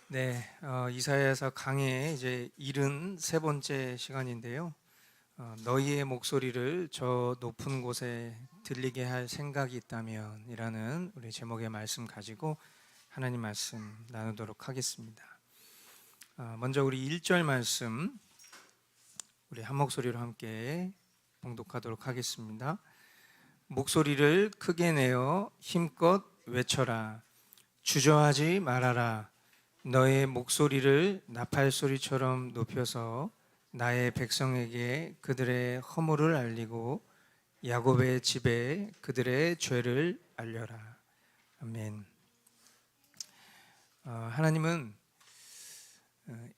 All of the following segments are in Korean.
네, 이사야서 강의 이제 73번째 시간인데요. 너희의 목소리를 저 높은 곳에 들리게 할 생각이 있다면 이라는 우리 제목의 말씀 가지고 하나님 말씀 나누도록 하겠습니다. 먼저 우리 1절 말씀 우리 한 목소리로 함께 봉독하도록 하겠습니다. 목소리를 크게 내어 힘껏 외쳐라. 주저하지 말아라. 너의 목소리를 나팔소리처럼 높여서 나의 백성에게 그들의 허물을 알리고 야곱의 집에 그들의 죄를 알려라. 아멘. 하나님은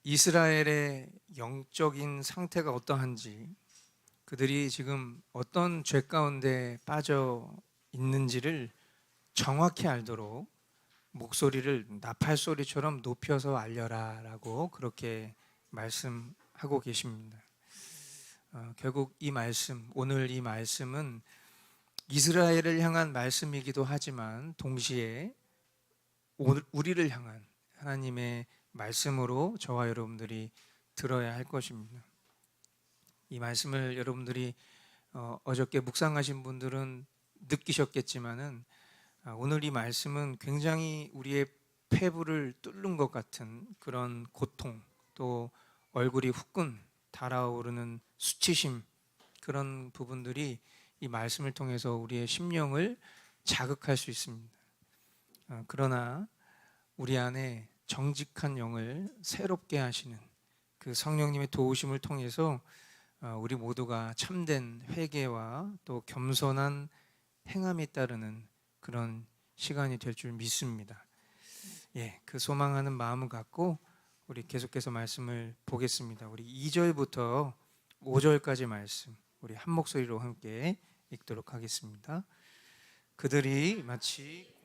이스라엘의 영적인 상태가 어떠한지, 그들이 지금 어떤 죄 가운데 빠져 있는지를 정확히 알도록 목소리를 나팔소리처럼 높여서 알려라 라고 그렇게 말씀하고 계십니다. 결국 이 말씀, 오늘 이 말씀은 이스라엘을 향한 말씀이기도 하지만 동시에 우리를 향한 하나님의 말씀으로 저와 여러분들이 들어야 할 것입니다. 이 말씀을 여러분들이 어저께 묵상하신 분들은 느끼셨겠지만은 오늘 이 말씀은 굉장히 우리의 폐부를 뚫는 것 같은 그런 고통, 또 얼굴이 후끈 달아오르는 수치심, 그런 부분들이 이 말씀을 통해서 우리의 심령을 자극할 수 있습니다. 그러나 우리 안에 정직한 영을 새롭게 하시는 그 성령님의 도우심을 통해서 우리 모두가 참된 회개와 또 겸손한 행함에 따르는 그런 시간이 될 줄 믿습니다. 그 소망하는 마음을 갖고 우리 계속해서 말씀을 보겠습니다. 우리 2절부터 5절까지 말씀 우리 한 목소리로 함께 읽도록 하겠습니다. 그들이 마치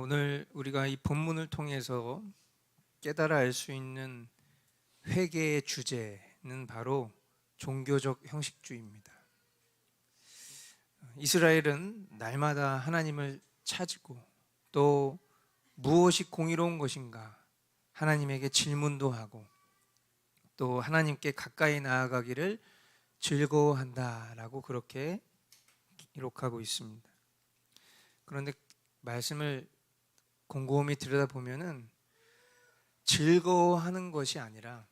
오늘 우리가 이 본문을 통해서 깨달아 알 수 있는 회개의 주제는 바로 종교적 형식주의입니다. 이스라엘은 날마다 하나님을 찾고 또 무엇이 공의로운 것인가 하나님에게 질문도 하고 또 하나님께 가까이 나아가기를 즐거워한다라고 그렇게 기록하고 있습니다. 그런데 말씀을 곰곰이 들여다보면은 즐거워하는 것이 아니라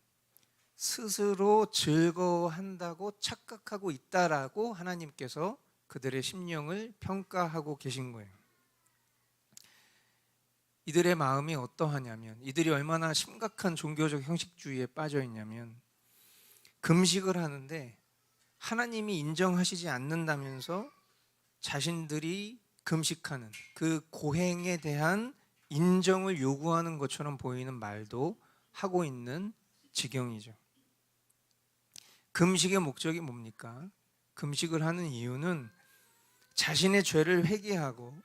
스스로 즐거워한다고 착각하고 있다라고 하나님께서 그들의 심령을 평가하고 계신 거예요. 이들의 마음이 어떠하냐면, 이들이 얼마나 심각한 종교적 형식주의에 빠져 있냐면, 금식을 하는데 하나님이 인정하시지 않는다면서 자신들이 금식하는 그 고행에 대한 인정을 요구하는 것처럼 보이는 말도 하고 있는 지경이죠. 금식의 목적이 뭡니까? 금식을 하는 이유는 자신의 죄를 회개하고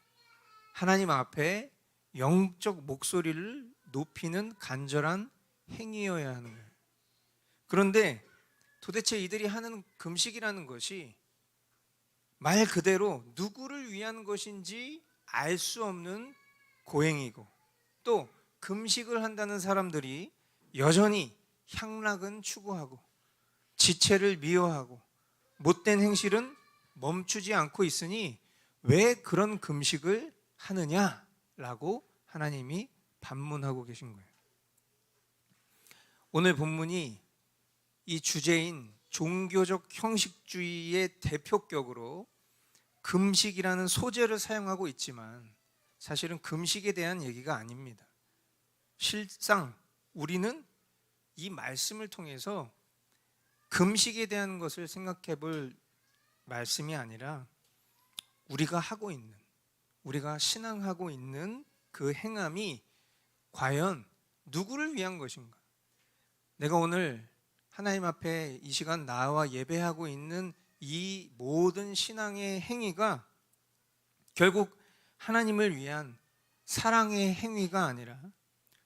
하나님 앞에 영적 목소리를 높이는 간절한 행위여야 하는 거예요. 그런데 도대체 이들이 하는 금식이라는 것이 말 그대로 누구를 위한 것인지 알 수 없는 고행이고, 또 금식을 한다는 사람들이 여전히 향락은 추구하고 지체를 미워하고 못된 행실은 멈추지 않고 있으니 왜 그런 금식을 하느냐라고 하나님이 반문하고 계신 거예요. 오늘 본문이 이 주제인 종교적 형식주의의 대표격으로 금식이라는 소재를 사용하고 있지만 사실은 금식에 대한 얘기가 아닙니다. 실상 우리는 이 말씀을 통해서 금식에 대한 것을 생각해 볼 말씀이 아니라 우리가 하고 있는, 우리가 신앙하고 있는 그 행함이 과연 누구를 위한 것인가? 내가 오늘 하나님 앞에 이 시간 나와 예배하고 있는 이 모든 신앙의 행위가 결국 하나님을 위한 사랑의 행위가 아니라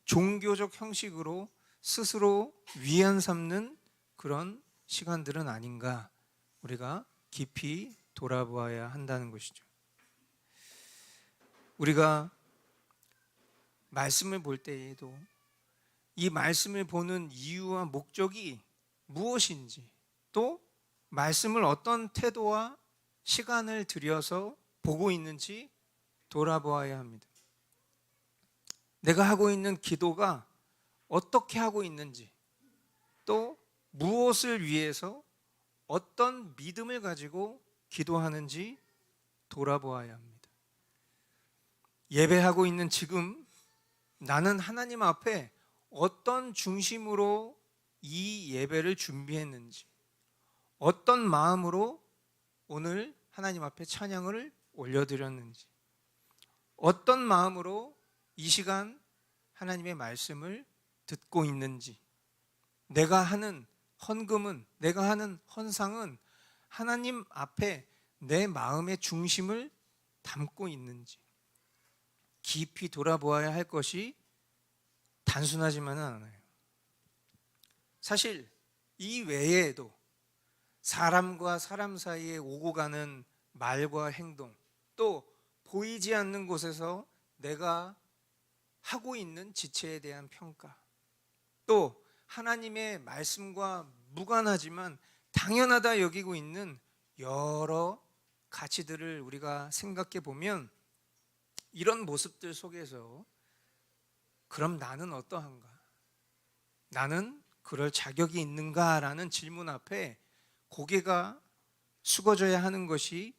종교적 형식으로 스스로 위안 삼는 그런 시간들은 아닌가, 우리가 깊이 돌아보아야 한다는 것이죠. 우리가 말씀을 볼 때에도 이 말씀을 보는 이유와 목적이 무엇인지, 또 말씀을 어떤 태도와 시간을 들여서 보고 있는지 돌아보아야 합니다. 내가 하고 있는 기도가 어떻게 하고 있는지, 또 무엇을 위해서 어떤 믿음을 가지고 기도하는지 돌아보아야 합니다. 예배하고 있는 지금 나는 하나님 앞에 어떤 중심으로 이 예배를 준비했는지, 어떤 마음으로 오늘 하나님 앞에 찬양을 올려드렸는지, 어떤 마음으로 이 시간 하나님의 말씀을 듣고 있는지, 내가 하는 헌금은, 내가 하는 헌상은 하나님 앞에 내 마음의 중심을 담고 있는지 깊이 돌아보아야 할 것이 단순하지만은 않아요. 사실 이 외에도 사람과 사람 사이에 오고 가는 말과 행동, 또 보이지 않는 곳에서 내가 하고 있는 지체에 대한 평가, 또 하나님의 말씀과 무관하지만 당연하다 여기고 있는 여러 가치들을 우리가 생각해 보면 이런 모습들 속에서 그럼 나는 어떠한가? 나는 그럴 자격이 있는가라는 질문 앞에 고개가 숙어져야 하는 것이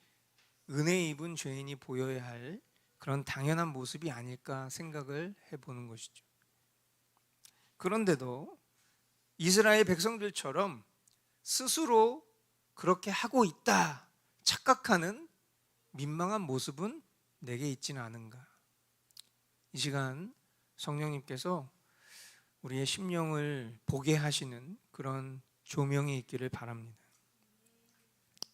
은혜 입은 죄인이 보여야 할 그런 당연한 모습이 아닐까 생각을 해보는 것이죠. 그런데도 이스라엘 백성들처럼 스스로 그렇게 하고 있다 착각하는 민망한 모습은 내게 있지는 않은가? 이 시간 성령님께서 우리의 심령을 보게 하시는 그런 조명이 있기를 바랍니다.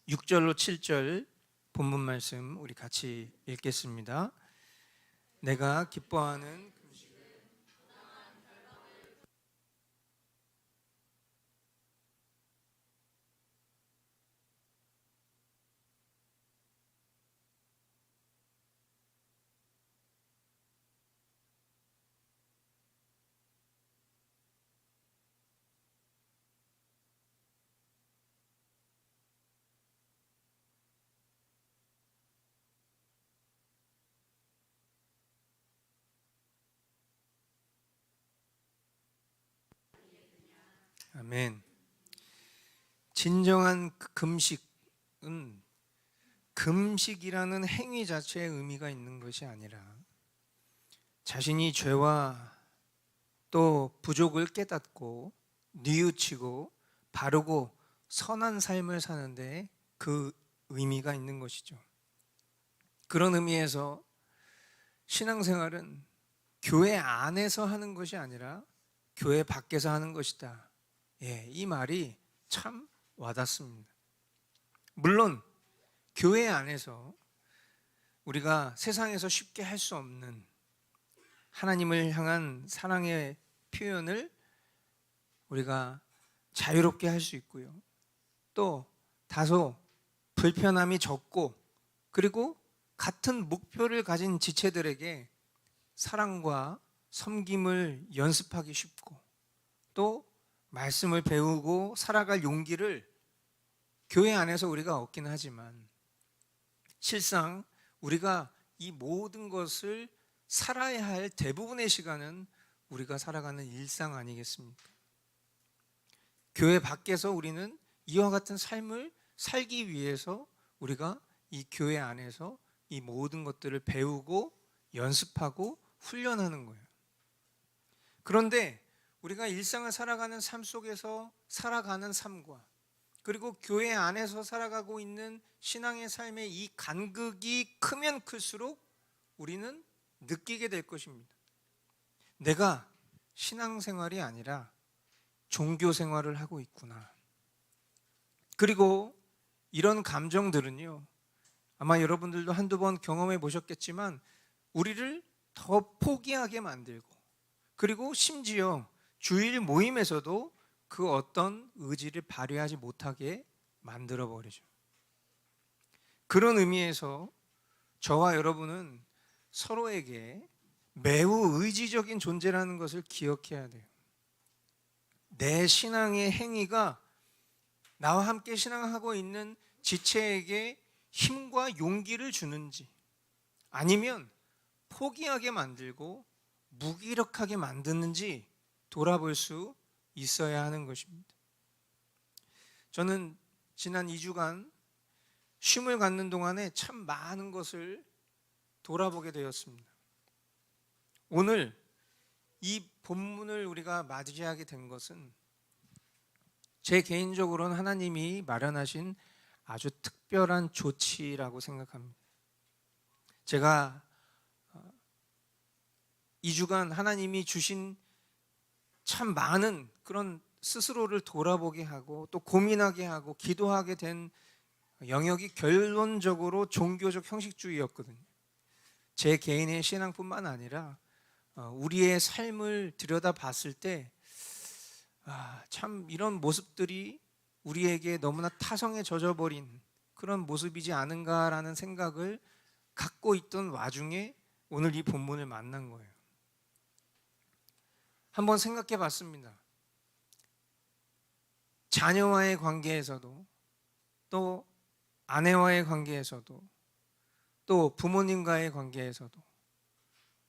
6절로 7절 본문 말씀 우리 같이 읽겠습니다. 내가 기뻐하는 아멘. 진정한 금식은 금식이라는 행위 자체의 의미가 있는 것이 아니라 자신이 죄와 또 부족을 깨닫고 뉘우치고 바르고 선한 삶을 사는데 그 의미가 있는 것이죠. 그런 의미에서 신앙생활은 교회 안에서 하는 것이 아니라 교회 밖에서 하는 것이다. 이 말이 참 와닿습니다. 물론 교회 안에서 우리가 세상에서 쉽게 할 수 없는 하나님을 향한 사랑의 표현을 우리가 자유롭게 할 수 있고요. 또 다소 불편함이 적고, 그리고 같은 목표를 가진 지체들에게 사랑과 섬김을 연습하기 쉽고, 또 말씀을 배우고 살아갈 용기를 교회 안에서 우리가 얻긴 하지만, 실상 우리가 이 모든 것을 살아야 할 대부분의 시간은 우리가 살아가는 일상 아니겠습니까? 교회 밖에서 우리는 이와 같은 삶을 살기 위해서 우리가 이 교회 안에서 이 모든 것들을 배우고 연습하고 훈련하는 거예요. 그런데 우리가 일상을 살아가는 삶 속에서 살아가는 삶과, 그리고 교회 안에서 살아가고 있는 신앙의 삶의 이 간극이 크면 클수록 우리는 느끼게 될 것입니다. 내가 신앙생활이 아니라 종교생활을 하고 있구나. 그리고 이런 감정들은요, 아마 여러분들도 한두 번 경험해 보셨겠지만 우리를 더 포기하게 만들고, 그리고 심지어 주일 모임에서도 그 어떤 의지를 발휘하지 못하게 만들어 버리죠. 그런 의미에서 저와 여러분은 서로에게 매우 의지적인 존재라는 것을 기억해야 돼요. 내 신앙의 행위가 나와 함께 신앙하고 있는 지체에게 힘과 용기를 주는지, 아니면 포기하게 만들고 무기력하게 만드는지 돌아볼 수 있어야 하는 것입니다. 저는 지난 2주간 쉼을 갖는 동안에 참 많은 것을 돌아보게 되었습니다. 오늘 이 본문을 우리가 맞이하게 된 것은 제 개인적으로는 하나님이 마련하신 아주 특별한 조치라고 생각합니다. 제가 2주간 하나님이 주신 참 많은 그런 스스로를 돌아보게 하고 또 고민하게 하고 기도하게 된 영역이 결론적으로 종교적 형식주의였거든요. 제 개인의 신앙뿐만 아니라 우리의 삶을 들여다봤을 때 참 이런 모습들이 우리에게 너무나 타성에 젖어버린 그런 모습이지 않은가라는 생각을 갖고 있던 와중에 오늘 이 본문을 만난 거예요. 한번 생각해 봤습니다. 자녀와의 관계에서도, 또 아내와의 관계에서도, 또 부모님과의 관계에서도,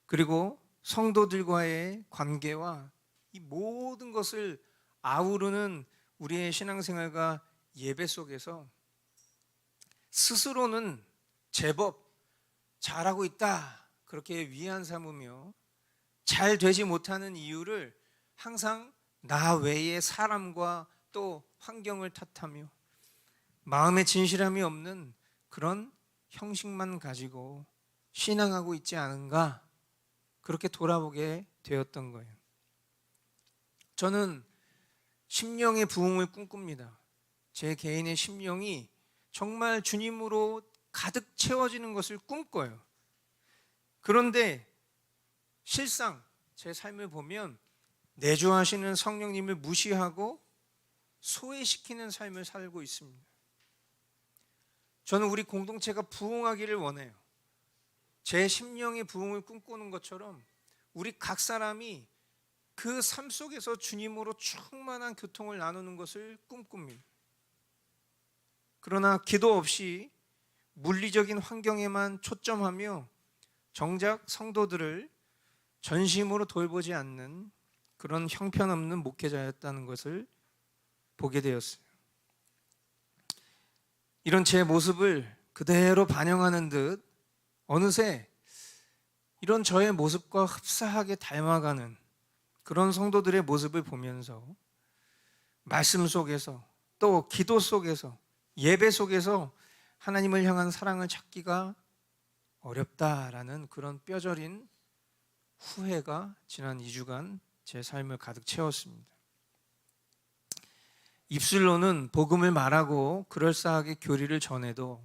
그리고 성도들과의 관계와 이 모든 것을 아우르는 우리의 신앙생활과 예배 속에서 스스로는 제법 잘하고 있다, 그렇게 위안 삼으며 잘 되지 못하는 이유를 항상 나 외의 사람과 또 환경을 탓하며 마음에 진실함이 없는 그런 형식만 가지고 신앙하고 있지 않은가, 그렇게 돌아보게 되었던 거예요. 저는 심령의 부흥을 꿈꿉니다. 제 개인의 심령이 정말 주님으로 가득 채워지는 것을 꿈꿔요. 그런데 실상 제 삶을 보면 내주하시는 성령님을 무시하고 소외시키는 삶을 살고 있습니다. 저는 우리 공동체가 부흥하기를 원해요. 제 심령의 부흥을 꿈꾸는 것처럼 우리 각 사람이 그 삶 속에서 주님으로 충만한 교통을 나누는 것을 꿈꿉니다. 그러나 기도 없이 물리적인 환경에만 초점하며 정작 성도들을 전심으로 돌보지 않는 그런 형편없는 목회자였다는 것을 보게 되었어요. 이런 제 모습을 그대로 반영하는 듯 어느새 이런 저의 모습과 흡사하게 닮아가는 그런 성도들의 모습을 보면서 말씀 속에서, 또 기도 속에서, 예배 속에서 하나님을 향한 사랑을 찾기가 어렵다라는 그런 뼈저린 후회가 지난 2주간 제 삶을 가득 채웠습니다. 입술로는 복음을 말하고 그럴싸하게 교리를 전해도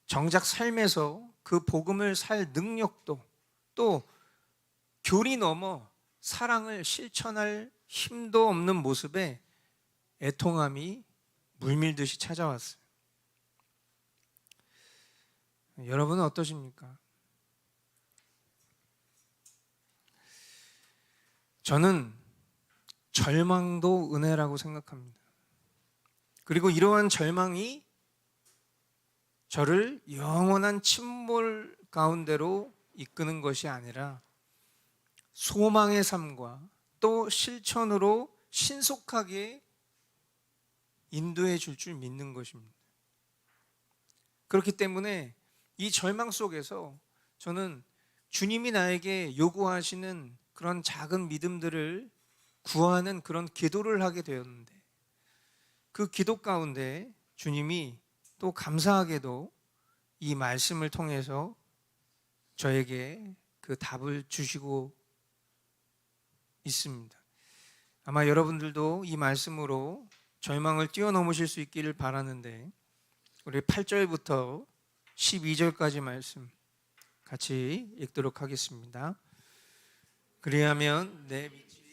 정작 삶에서 그 복음을 살 능력도, 또 교리 넘어 사랑을 실천할 힘도 없는 모습에 애통함이 물밀듯이 찾아왔어요. 여러분은 어떠십니까? 저는 절망도 은혜라고 생각합니다. 그리고 이러한 절망이 저를 영원한 침몰 가운데로 이끄는 것이 아니라 소망의 삶과 또 실천으로 신속하게 인도해 줄 줄 믿는 것입니다. 그렇기 때문에 이 절망 속에서 저는 주님이 나에게 요구하시는 그런 작은 믿음들을 구하는 그런 기도를 하게 되었는데, 그 기도 가운데 주님이 또 감사하게도 이 말씀을 통해서 저에게 그 답을 주시고 있습니다. 아마 여러분들도 이 말씀으로 절망을 뛰어넘으실 수 있기를 바라는데, 우리 8절부터 12절까지 말씀 같이 읽도록 하겠습니다. 그리하면 내 빛이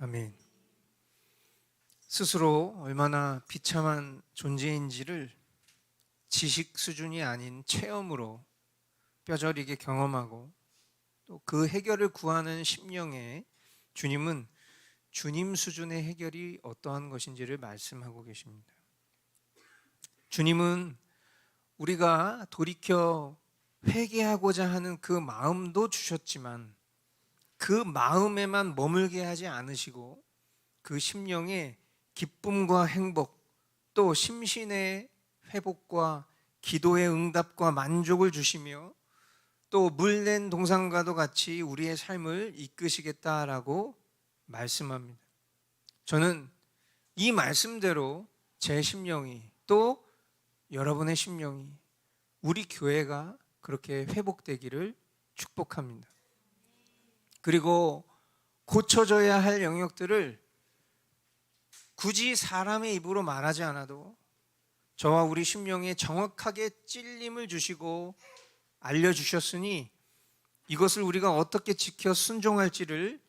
아멘. 스스로 얼마나 비참한 존재인지를 지식 수준이 아닌 체험으로 뼈저리게 경험하고 또 그 해결을 구하는 심령에 주님은 주님 수준의 해결이 어떠한 것인지를 말씀하고 계십니다. 주님은 우리가 돌이켜 회개하고자 하는 그 마음도 주셨지만 그 마음에만 머물게 하지 않으시고 그 심령에 기쁨과 행복, 또 심신의 회복과 기도의 응답과 만족을 주시며 또 물낸 동산과도 같이 우리의 삶을 이끄시겠다라고 말씀합니다. 저는 이 말씀대로 제 심령이, 또 여러분의 심령이, 우리 교회가 그렇게 회복되기를 축복합니다. 그리고 고쳐져야 할 영역들을 굳이 사람의 입으로 말하지 않아도 저와 우리 심령에 정확하게 찔림을 주시고 알려주셨으니 이것을 우리가 어떻게 지켜 순종할지를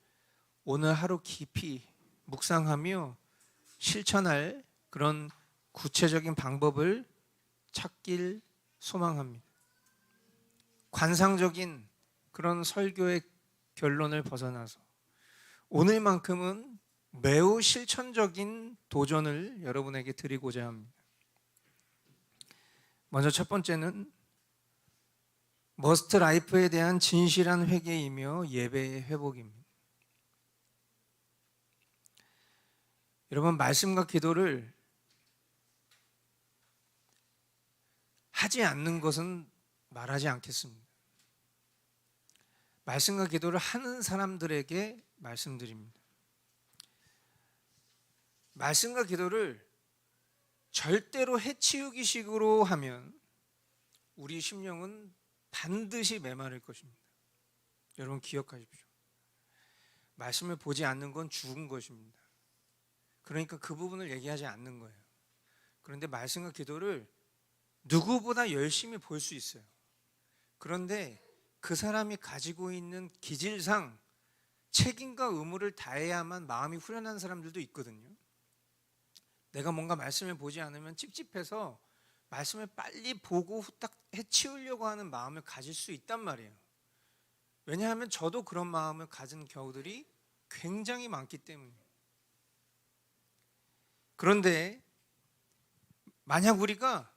오늘 하루 깊이 묵상하며 실천할 그런 구체적인 방법을 찾길 소망합니다. 관상적인 그런 설교의 결론을 벗어나서 오늘만큼은 매우 실천적인 도전을 여러분에게 드리고자 합니다. 먼저 첫 번째는 머스트 라이프에 대한 진실한 회개이며 예배의 회복입니다. 여러분, 말씀과 기도를 하지 않는 것은 말하지 않겠습니다. 말씀과 기도를 하는 사람들에게 말씀드립니다. 말씀과 기도를 절대로 해치우기식으로 하면 우리 심령은 반드시 메마를 것입니다. 여러분 기억하십시오. 말씀을 보지 않는 건 죽은 것입니다. 그러니까 그 부분을 얘기하지 않는 거예요. 그런데 말씀과 기도를 누구보다 열심히 볼 수 있어요. 그런데 그 사람이 가지고 있는 기질상 책임과 의무를 다해야만 마음이 후련한 사람들도 있거든요. 내가 뭔가 말씀을 보지 않으면 찝찝해서 말씀을 빨리 보고 후딱 해치우려고 하는 마음을 가질 수 있단 말이에요. 왜냐하면 저도 그런 마음을 가진 경우들이 굉장히 많기 때문이에요. 그런데 만약 우리가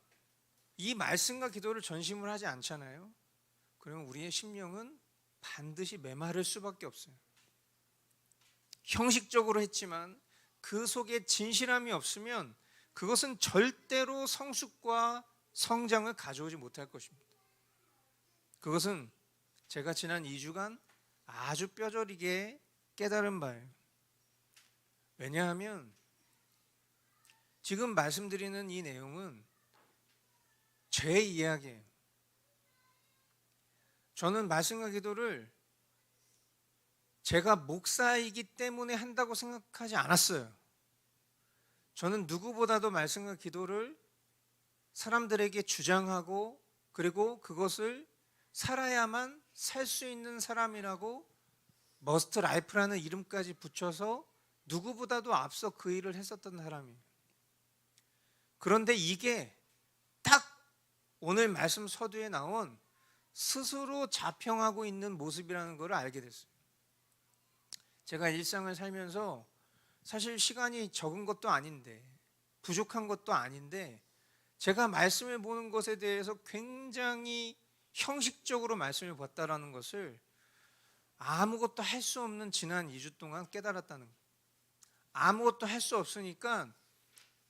이 말씀과 기도를 전심을 하지 않잖아요. 그러면 우리의 심령은 반드시 메마를 수밖에 없어요. 형식적으로 했지만 그 속에 진실함이 없으면 그것은 절대로 성숙과 성장을 가져오지 못할 것입니다. 그것은 제가 지난 2주간 아주 뼈저리게 깨달은 바예요. 왜냐하면 지금 말씀드리는 이 내용은 제 이야기예요. 저는 말씀과 기도를 제가 목사이기 때문에 한다고 생각하지 않았어요. 저는 누구보다도 말씀과 기도를 사람들에게 주장하고 그리고 그것을 살아야만 살 수 있는 사람이라고 머스트 라이프라는 이름까지 붙여서 누구보다도 앞서 그 일을 했었던 사람이에요. 그런데 이게 딱 오늘 말씀 서두에 나온 스스로 자평하고 있는 모습이라는 걸 알게 됐어요. 제가 일상을 살면서 사실 시간이 적은 것도 아닌데 부족한 것도 아닌데 제가 말씀을 보는 것에 대해서 굉장히 형식적으로 말씀을 봤다라는 것을 아무것도 할 수 없는 지난 2주 동안 깨달았다는 거예요. 아무것도 할 수 없으니까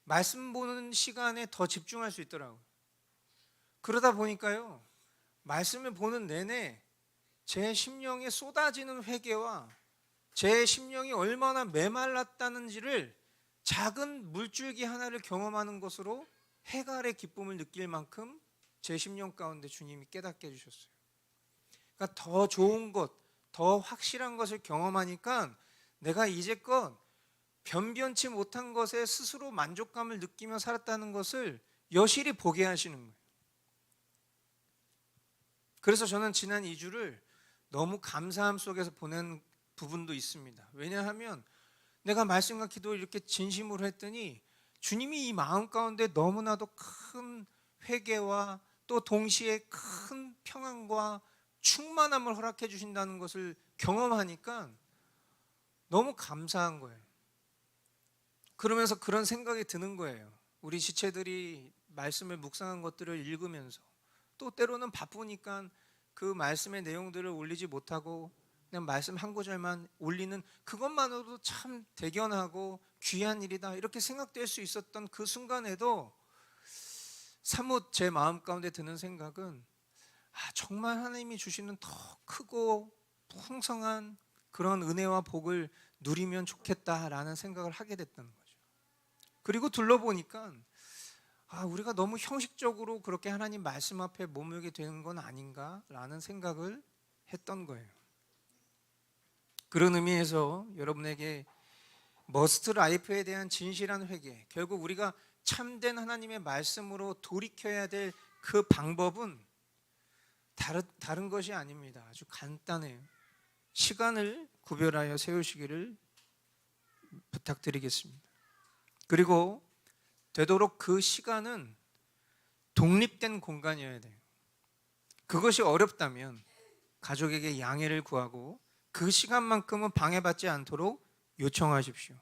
말씀 보는 시간에 더 집중할 수 있더라고요. 그러다 보니까요, 말씀을 보는 내내 제 심령에 쏟아지는 회개와 제 심령이 얼마나 메말랐다는지를 작은 물줄기 하나를 경험하는 것으로 해갈의 기쁨을 느낄 만큼 제 심령 가운데 주님이 깨닫게 해주셨어요. 그러니까 더 좋은 것, 더 확실한 것을 경험하니까 내가 이제껏 변변치 못한 것에 스스로 만족감을 느끼며 살았다는 것을 여실히 보게 하시는 거예요. 그래서 저는 지난 2주를 너무 감사함 속에서 보낸 부분도 있습니다. 왜냐하면 내가 말씀과 기도를 이렇게 진심으로 했더니 주님이 이 마음 가운데 너무나도 큰 회개와 또 동시에 큰 평안과 충만함을 허락해 주신다는 것을 경험하니까 너무 감사한 거예요. 그러면서 그런 생각이 드는 거예요. 우리 지체들이 말씀을 묵상한 것들을 읽으면서 또 때로는 바쁘니까 그 말씀의 내용들을 올리지 못하고 그냥 말씀 한 구절만 올리는 그것만으로도 참 대견하고 귀한 일이다 이렇게 생각될 수 있었던 그 순간에도 사뭇 제 마음 가운데 드는 생각은 정말 하나님이 주시는 더 크고 풍성한 그런 은혜와 복을 누리면 좋겠다라는 생각을 하게 됐다는 거죠. 그리고 둘러보니까 우리가 너무 형식적으로 그렇게 하나님 말씀 앞에 머물게 되는 건 아닌가라는 생각을 했던 거예요. 그런 의미에서 여러분에게 머스트 라이프에 대한 진실한 회개, 결국 우리가 참된 하나님의 말씀으로 돌이켜야 될 그 방법은 다른 것이 아닙니다. 아주 간단해요. 시간을 구별하여 세우시기를 부탁드리겠습니다. 그리고 되도록 그 시간은 독립된 공간이어야 돼요. 그것이 어렵다면 가족에게 양해를 구하고 그 시간만큼은 방해받지 않도록 요청하십시오.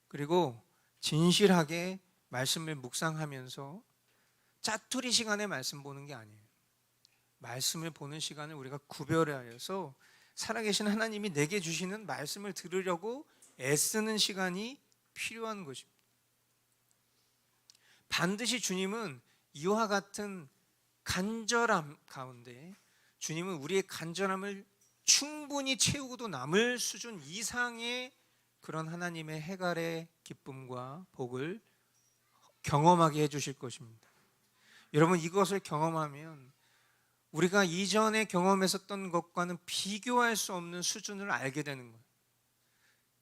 그리고 진실하게 말씀을 묵상하면서 짜투리 시간에 말씀 보는 게 아니에요. 말씀을 보는 시간을 우리가 구별하여서 살아계신 하나님이 내게 주시는 말씀을 들으려고 애쓰는 시간이 필요한 것입니다. 반드시 주님은 이와 같은 간절함 가운데 주님은 우리의 간절함을 충분히 채우고도 남을 수준 이상의 그런 하나님의 해갈의 기쁨과 복을 경험하게 해주실 것입니다. 여러분, 이것을 경험하면 우리가 이전에 경험했었던 것과는 비교할 수 없는 수준을 알게 되는 거예요.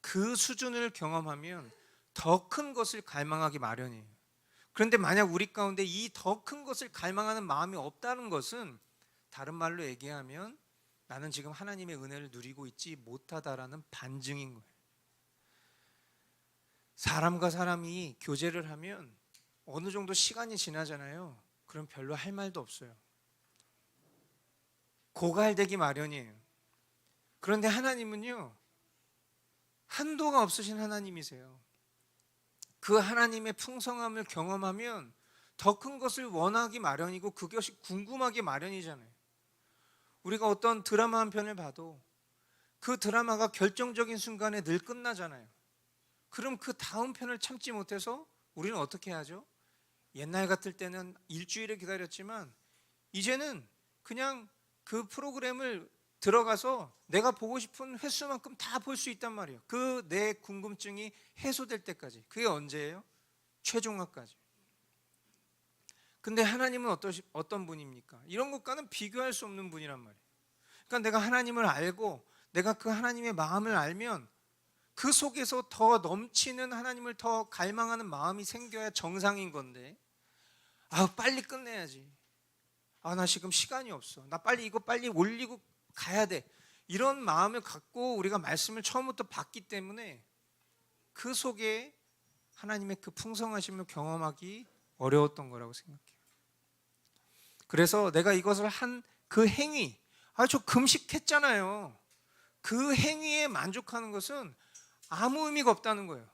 그 수준을 경험하면 더 큰 것을 갈망하기 마련이에요. 그런데 만약 우리 가운데 이 더 큰 것을 갈망하는 마음이 없다는 것은, 다른 말로 얘기하면 나는 지금 하나님의 은혜를 누리고 있지 못하다라는 반증인 거예요. 사람과 사람이 교제를 하면 어느 정도 시간이 지나잖아요. 그럼 별로 할 말도 없어요. 고갈되기 마련이에요. 그런데 하나님은요, 한도가 없으신 하나님이세요. 그 하나님의 풍성함을 경험하면 더 큰 것을 원하기 마련이고 그것이 궁금하기 마련이잖아요. 우리가 어떤 드라마 한 편을 봐도 그 드라마가 결정적인 순간에 늘 끝나잖아요. 그럼 그 다음 편을 참지 못해서 우리는 어떻게 하죠? 옛날 같을 때는 일주일을 기다렸지만 이제는 그냥 그 프로그램을 들어가서 내가 보고 싶은 횟수만큼 다 볼 수 있단 말이에요. 그 내 궁금증이 해소될 때까지. 그게 언제예요? 최종화까지. 근데 하나님은 어떤 분입니까? 이런 것과는 비교할 수 없는 분이란 말이에요. 그러니까 내가 하나님을 알고 내가 그 하나님의 마음을 알면 그 속에서 더 넘치는 하나님을 더 갈망하는 마음이 생겨야 정상인 건데, 빨리 끝내야지. 나 지금 시간이 없어. 나 이거 빨리 올리고 가야 돼. 이런 마음을 갖고 우리가 말씀을 처음부터 봤기 때문에 그 속에 하나님의 그 풍성하심을 경험하기 어려웠던 거라고 생각해요. 그래서 내가 이것을 한 그 행위, 저 금식했잖아요. 그 행위에 만족하는 것은 아무 의미가 없다는 거예요.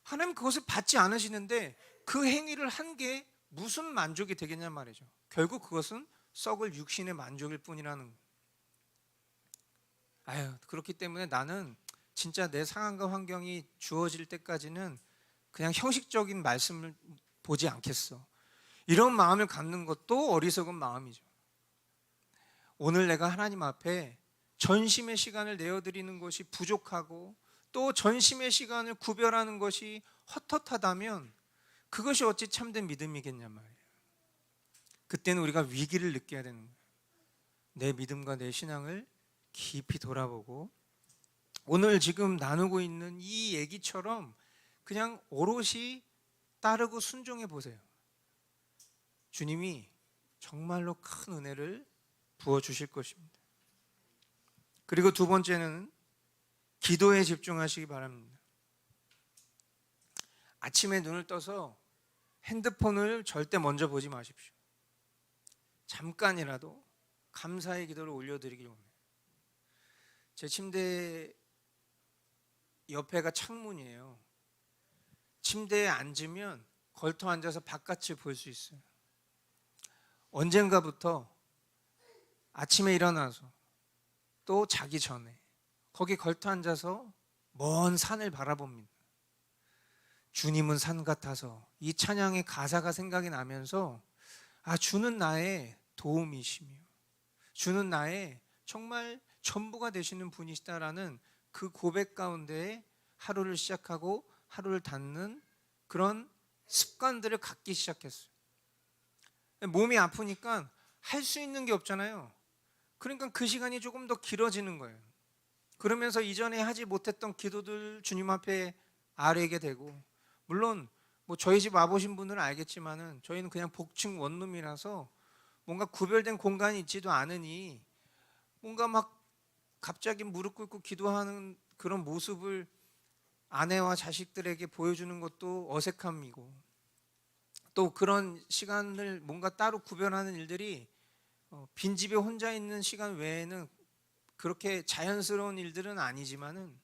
하나님 그것을 받지 않으시는데 그 행위를 한 게 무슨 만족이 되겠냐 말이죠. 결국 그것은 썩을 육신의 만족일 뿐이라는 거예요. 그렇기 때문에 나는 진짜 내 상황과 환경이 주어질 때까지는 그냥 형식적인 말씀을 보지 않겠어. 이런 마음을 갖는 것도 어리석은 마음이죠. 오늘 내가 하나님 앞에 전심의 시간을 내어드리는 것이 부족하고 또 전심의 시간을 구별하는 것이 헛헛하다면 그것이 어찌 참된 믿음이겠냐 말이에요. 그때는 우리가 위기를 느껴야 되는 거예요. 내 믿음과 내 신앙을 깊이 돌아보고 오늘 지금 나누고 있는 이 얘기처럼 그냥 오롯이 따르고 순종해 보세요. 주님이 정말로 큰 은혜를 부어주실 것입니다. 그리고 두 번째는 기도에 집중하시기 바랍니다. 아침에 눈을 떠서 핸드폰을 절대 먼저 보지 마십시오. 잠깐이라도 감사의 기도를 올려드리길 원해요. 제 침대 옆에가 창문이에요. 침대에 앉으면 걸터 앉아서 바깥을 볼 수 있어요. 언젠가부터 아침에 일어나서 또 자기 전에 거기 걸터 앉아서 먼 산을 바라봅니다. 주님은 산 같아서 이 찬양의 가사가 생각이 나면서 주는 나의 도움이시며 주는 나의 정말 전부가 되시는 분이시다라는 그 고백 가운데 하루를 시작하고 하루를 닫는 그런 습관들을 갖기 시작했어요. 몸이 아프니까 할 수 있는 게 없잖아요. 그러니까 그 시간이 조금 더 길어지는 거예요. 그러면서 이전에 하지 못했던 기도들 주님 앞에 아뢰게 되고, 물론 저희 집 와보신 분들은 알겠지만은 저희는 그냥 복층 원룸이라서 뭔가 구별된 공간이 있지도 않으니 뭔가 막 갑자기 무릎 꿇고 기도하는 그런 모습을 아내와 자식들에게 보여주는 것도 어색함이고, 또 그런 시간을 뭔가 따로 구별하는 일들이 빈집에 혼자 있는 시간 외에는 그렇게 자연스러운 일들은 아니지만은,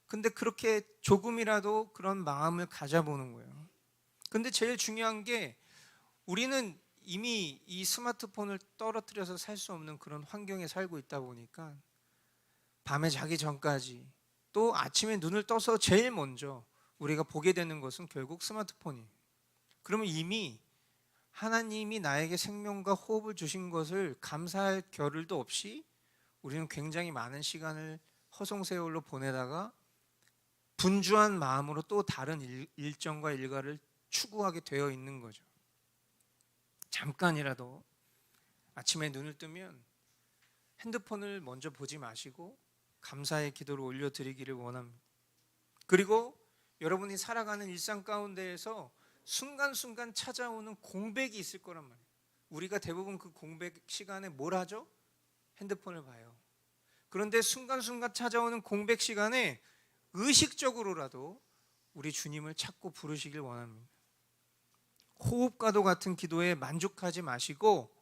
근데 그렇게 조금이라도 그런 마음을 가져보는 거예요. 근데 제일 중요한 게 우리는 이미 이 스마트폰을 떨어뜨려서 살 수 없는 그런 환경에 살고 있다 보니까 밤에 자기 전까지 또 아침에 눈을 떠서 제일 먼저 우리가 보게 되는 것은 결국 스마트폰이에요. 그러면 이미 하나님이 나에게 생명과 호흡을 주신 것을 감사할 겨를도 없이 우리는 굉장히 많은 시간을 허송세월로 보내다가 분주한 마음으로 또 다른 일정과 일과를 추구하게 되어 있는 거죠. 잠깐이라도 아침에 눈을 뜨면 핸드폰을 먼저 보지 마시고 감사의 기도를 올려드리기를 원합니다. 그리고 여러분이 살아가는 일상 가운데에서 순간순간 찾아오는 공백이 있을 거란 말이에요. 우리가 대부분 그 공백 시간에 뭘 하죠? 핸드폰을 봐요. 그런데 순간순간 찾아오는 공백 시간에 의식적으로라도 우리 주님을 찾고 부르시길 원합니다. 호흡과도 같은 기도에 만족하지 마시고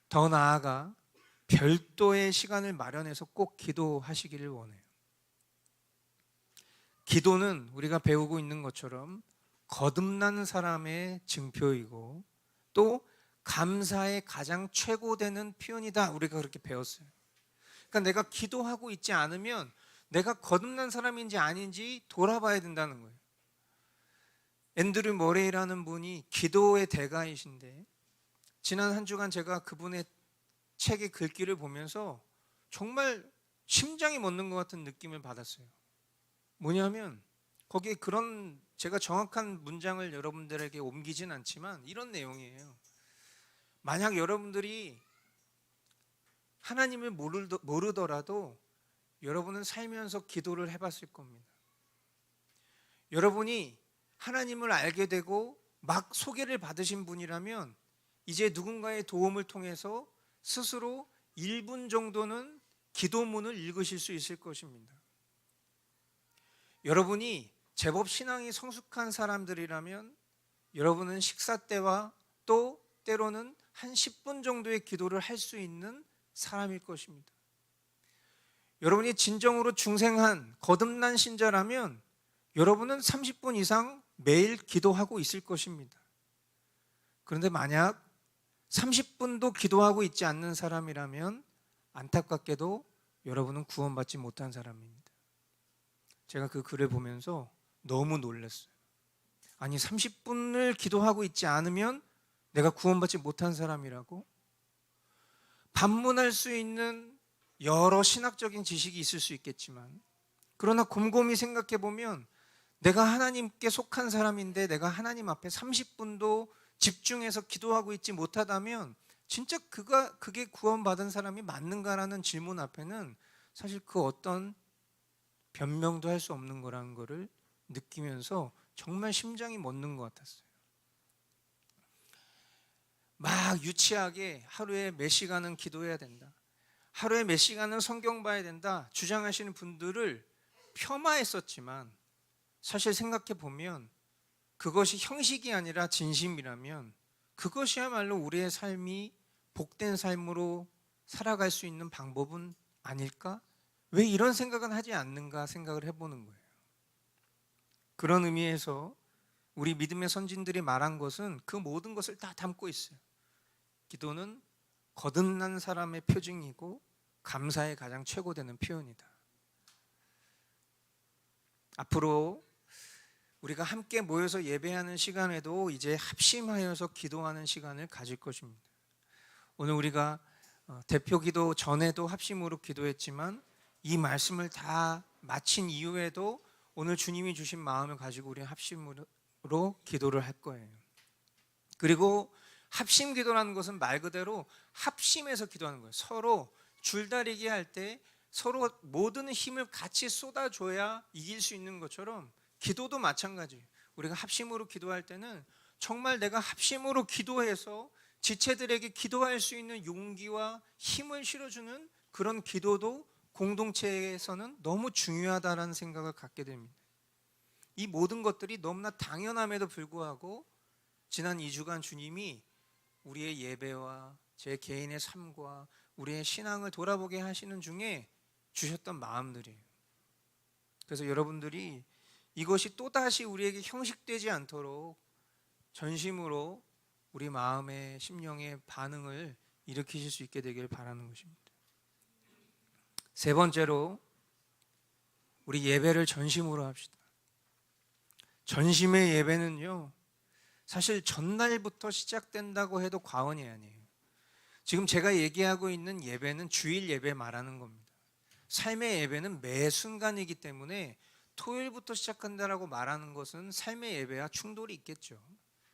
더 나아가 별도의 시간을 마련해서 꼭 기도하시기를 원해요. 기도는 우리가 배우고 있는 것처럼 거듭난 사람의 증표이고 또 감사의 가장 최고되는 표현이다. 우리가 그렇게 배웠어요. 그러니까 내가 기도하고 있지 않으면 내가 거듭난 사람인지 아닌지 돌아봐야 된다는 거예요. 앤드류 머레이라는 분이 기도의 대가이신데 지난 한 주간 제가 그분의 책의 글귀를 보면서 정말 심장이 멎는 것 같은 느낌을 받았어요. 뭐냐면 거기에 그런 제가 정확한 문장을 여러분들에게 옮기진 않지만 이런 내용이에요. 만약 여러분들이 하나님을 모르더라도 여러분은 살면서 기도를 해봤을 겁니다. 여러분이 하나님을 알게 되고 막 소개를 받으신 분이라면 이제 누군가의 도움을 통해서 스스로 1분 정도는 기도문을 읽으실 수 있을 것입니다. 여러분이 제법 신앙이 성숙한 사람들이라면 여러분은 식사 때와 또 때로는 한 10분 정도의 기도를 할 수 있는 사람일 것입니다. 여러분이 진정으로 중생한 거듭난 신자라면 여러분은 30분 이상 매일 기도하고 있을 것입니다. 그런데 만약 30분도 기도하고 있지 않는 사람이라면 안타깝게도 여러분은 구원받지 못한 사람입니다. 제가 그 글을 보면서 너무 놀랐어요. 아니 30분을 기도하고 있지 않으면 내가 구원받지 못한 사람이라고? 반문할 수 있는 여러 신학적인 지식이 있을 수 있겠지만 그러나 곰곰이 생각해 보면 내가 하나님께 속한 사람인데 내가 하나님 앞에 30분도 집중해서 기도하고 있지 못하다면 진짜 그게 구원받은 사람이 맞는가라는 질문 앞에는 사실 그 어떤 변명도 할 수 없는 거라는 거를 느끼면서 정말 심장이 멎는 것 같았어요. 막 유치하게 하루에 몇 시간은 기도해야 된다, 하루에 몇 시간은 성경 봐야 된다 주장하시는 분들을 폄하했었지만 사실 생각해 보면 그것이 형식이 아니라 진심이라면 그것이야말로 우리의 삶이 복된 삶으로 살아갈 수 있는 방법은 아닐까? 왜 이런 생각은 하지 않는가 생각을 해보는 거예요. 그런 의미에서 우리 믿음의 선진들이 말한 것은 그 모든 것을 다 담고 있어요. 기도는 거듭난 사람의 표징이고 감사의 가장 최고되는 표현이다. 앞으로 우리가 함께 모여서 예배하는 시간에도 이제 합심하여서 기도하는 시간을 가질 것입니다. 오늘 우리가 대표 기도 전에도 합심으로 기도했지만 이 말씀을 다 마친 이후에도 오늘 주님이 주신 마음을 가지고 우리 합심으로 기도를 할 거예요. 그리고 합심 기도라는 것은 말 그대로 합심해서 기도하는 거예요. 서로 줄다리기 할 때 서로 모든 힘을 같이 쏟아줘야 이길 수 있는 것처럼 기도도 마찬가지예요. 우리가 합심으로 기도할 때는 정말 내가 합심으로 기도해서 지체들에게 기도할 수 있는 용기와 힘을 실어주는 그런 기도도 공동체에서는 너무 중요하다는 생각을 갖게 됩니다. 이 모든 것들이 너무나 당연함에도 불구하고 지난 2주간 주님이 우리의 예배와 제 개인의 삶과 우리의 신앙을 돌아보게 하시는 중에 주셨던 마음들이에요. 그래서 여러분들이 이것이 또다시 우리에게 형식되지 않도록 전심으로 우리 마음의 심령의 반응을 일으키실 수 있게 되길 바라는 것입니다. 세 번째로 우리 예배를 전심으로 합시다. 전심의 예배는요 사실 전날부터 시작된다고 해도 과언이 아니에요. 지금 제가 얘기하고 있는 예배는 주일 예배 말하는 겁니다. 삶의 예배는 매 순간이기 때문에 토요일부터 시작한다라고 말하는 것은 삶의 예배와 충돌이 있겠죠.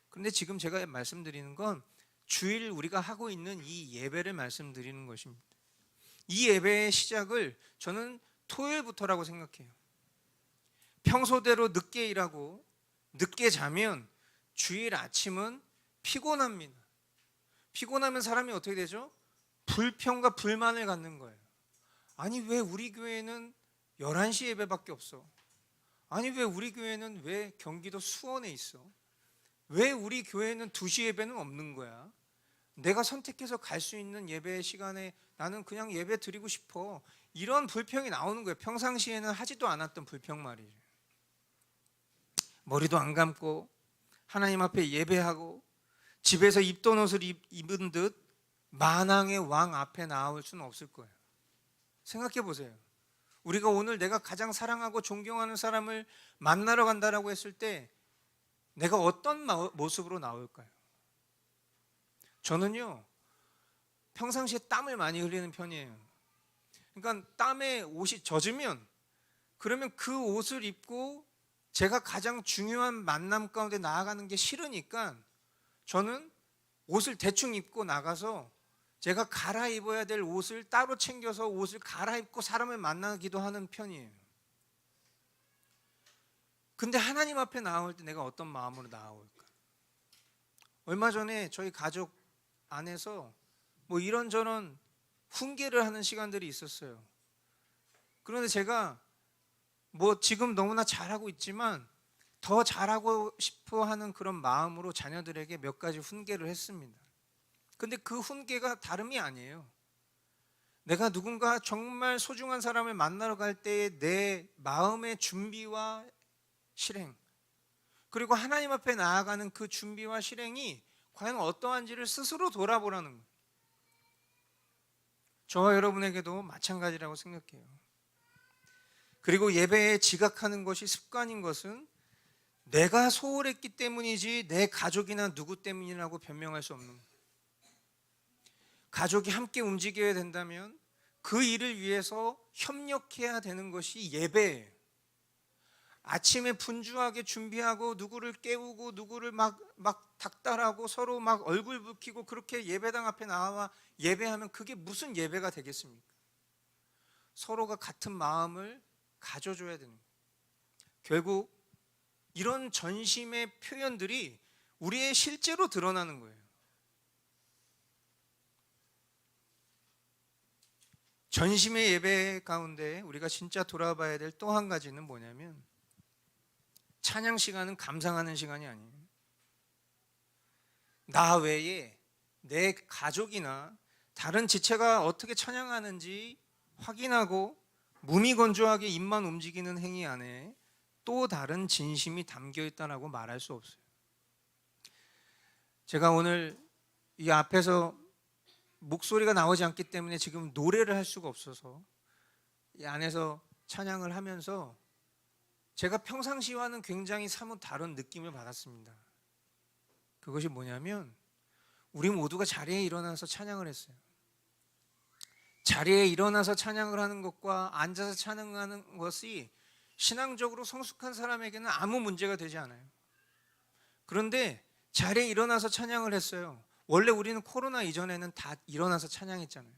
그런데 지금 제가 말씀드리는 건 주일 우리가 하고 있는 이 예배를 말씀드리는 것입니다. 이 예배의 시작을 저는 토요일부터라고 생각해요. 평소대로 늦게 일하고 늦게 자면 주일 아침은 피곤합니다. 피곤하면 사람이 어떻게 되죠? 불평과 불만을 갖는 거예요. 아니 왜 우리 교회는 11시 예배밖에 없어? 아니 왜 우리 교회는 왜 경기도 수원에 있어? 왜 우리 교회는 2시 예배는 없는 거야? 내가 선택해서 갈 수 있는 예배 시간에 나는 그냥 예배 드리고 싶어. 이런 불평이 나오는 거예요. 평상시에는 하지도 않았던 불평 말이죠. 머리도 안 감고 하나님 앞에 예배하고 집에서 입던 옷을 입은 듯 만왕의 왕 앞에 나올 수는 없을 거예요. 생각해 보세요. 우리가 오늘 내가 가장 사랑하고 존경하는 사람을 만나러 간다라고 했을 때 내가 어떤 모습으로 나올까요? 저는요, 평상시에 땀을 많이 흘리는 편이에요. 그러니까 땀에 옷이 젖으면 그러면 그 옷을 입고 제가 가장 중요한 만남 가운데 나아가는 게 싫으니까 저는 옷을 대충 입고 나가서 제가 갈아입어야 될 옷을 따로 챙겨서 옷을 갈아입고 사람을 만나기도 하는 편이에요. 근데 하나님 앞에 나올 때 내가 어떤 마음으로 나올까? 얼마 전에 저희 가족 안에서 뭐 이런저런 훈계를 하는 시간들이 있었어요. 그런데 제가 뭐 지금 너무나 잘하고 있지만 더 잘하고 싶어 하는 그런 마음으로 자녀들에게 몇 가지 훈계를 했습니다. 근데 그 훈계가 다름이 아니에요. 내가 누군가 정말 소중한 사람을 만나러 갈 때의 내 마음의 준비와 실행, 그리고 하나님 앞에 나아가는 그 준비와 실행이 과연 어떠한지를 스스로 돌아보라는 거예요. 저와 여러분에게도 마찬가지라고 생각해요. 그리고 예배에 지각하는 것이 습관인 것은 내가 소홀했기 때문이지 내 가족이나 누구 때문이라고 변명할 수 없는 거예요. 가족이 함께 움직여야 된다면 그 일을 위해서 협력해야 되는 것이 예배예요. 아침에 분주하게 준비하고 누구를 깨우고 누구를 막 닥달하고 서로 막 얼굴 붉히고 그렇게 예배당 앞에 나와 예배하면 그게 무슨 예배가 되겠습니까? 서로가 같은 마음을 가져줘야 되는 거예요. 결국 이런 전심의 표현들이 우리의 실제로 드러나는 거예요. 전심의 예배 가운데 우리가 진짜 돌아봐야 될 또 한 가지는 뭐냐면 찬양 시간은 감상하는 시간이 아니에요. 나 외에 내 가족이나 다른 지체가 어떻게 찬양하는지 확인하고 무미건조하게 입만 움직이는 행위 안에 또 다른 진심이 담겨 있다라고 말할 수 없어요. 제가 오늘 이 앞에서 목소리가 나오지 않기 때문에 지금 노래를 할 수가 없어서 이 안에서 찬양을 하면서 제가 평상시와는 굉장히 사뭇 다른 느낌을 받았습니다. 그것이 뭐냐면 우리 모두가 자리에 일어나서 찬양을 했어요. 자리에 일어나서 찬양을 하는 것과 앉아서 찬양하는 것이 신앙적으로 성숙한 사람에게는 아무 문제가 되지 않아요. 그런데 자리에 일어나서 찬양을 했어요. 원래 우리는 코로나 이전에는 다 일어나서 찬양했잖아요.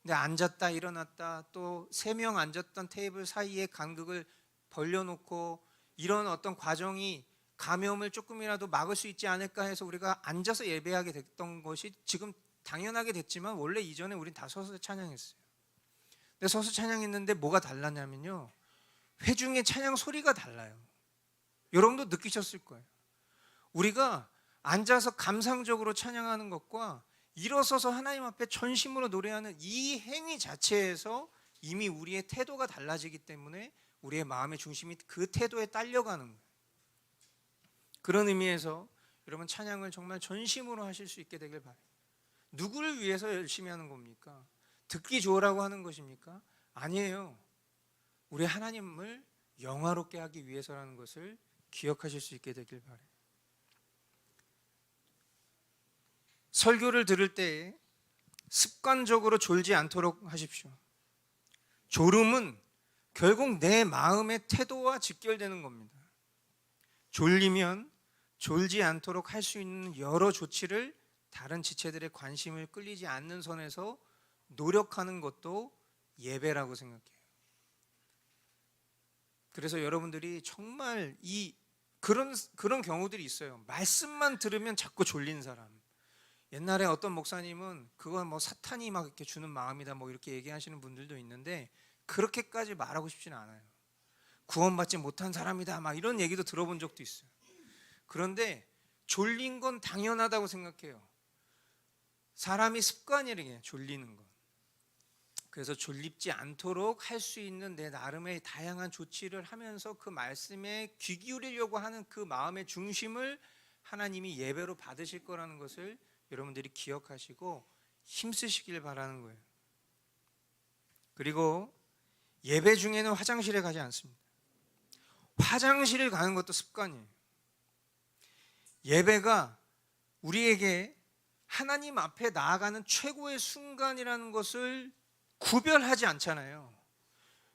근데 앉았다 일어났다 또 3명 앉았던 테이블 사이에 간극을 벌려놓고 이런 어떤 과정이 감염을 조금이라도 막을 수 있지 않을까 해서 우리가 앉아서 예배하게 됐던 것이 지금 당연하게 됐지만 원래 이전에 우린 다 서서 찬양했어요. 근데 서서 찬양했는데 뭐가 달랐냐면요, 회중의 찬양 소리가 달라요. 여러분도 느끼셨을 거예요. 우리가 앉아서 감상적으로 찬양하는 것과 일어서서 하나님 앞에 전심으로 노래하는 이 행위 자체에서 이미 우리의 태도가 달라지기 때문에 우리의 마음의 중심이 그 태도에 딸려가는 거예요. 그런 의미에서 여러분 찬양을 정말 전심으로 하실 수 있게 되길 바라요. 누구를 위해서 열심히 하는 겁니까? 듣기 좋으라고 하는 것입니까? 아니에요. 우리 하나님을 영화롭게 하기 위해서라는 것을 기억하실 수 있게 되길 바라요. 설교를 들을 때 습관적으로 졸지 않도록 하십시오. 졸음은 결국 내 마음의 태도와 직결되는 겁니다. 졸리면 졸지 않도록 할 수 있는 여러 조치를 다른 지체들의 관심을 끌리지 않는 선에서 노력하는 것도 예배라고 생각해요. 그래서 여러분들이 정말 이 그런 경우들이 있어요. 말씀만 들으면 자꾸 졸린 사람. 옛날에 어떤 목사님은 그건 뭐 사탄이 막 이렇게 주는 마음이다 뭐 이렇게 얘기하시는 분들도 있는데 그렇게까지 말하고 싶지는 않아요. 구원받지 못한 사람이다 막 이런 얘기도 들어본 적도 있어요. 그런데 졸린 건 당연하다고 생각해요. 사람이 습관이래요, 졸리는 건. 그래서 졸립지 않도록 할 수 있는 내 나름의 다양한 조치를 하면서 그 말씀에 귀 기울이려고 하는 그 마음의 중심을 하나님이 예배로 받으실 거라는 것을 여러분들이 기억하시고 힘쓰시길 바라는 거예요. 그리고 예배 중에는 화장실에 가지 않습니다. 화장실을 가는 것도 습관이에요. 예배가 우리에게 하나님 앞에 나아가는 최고의 순간이라는 것을 구별하지 않잖아요.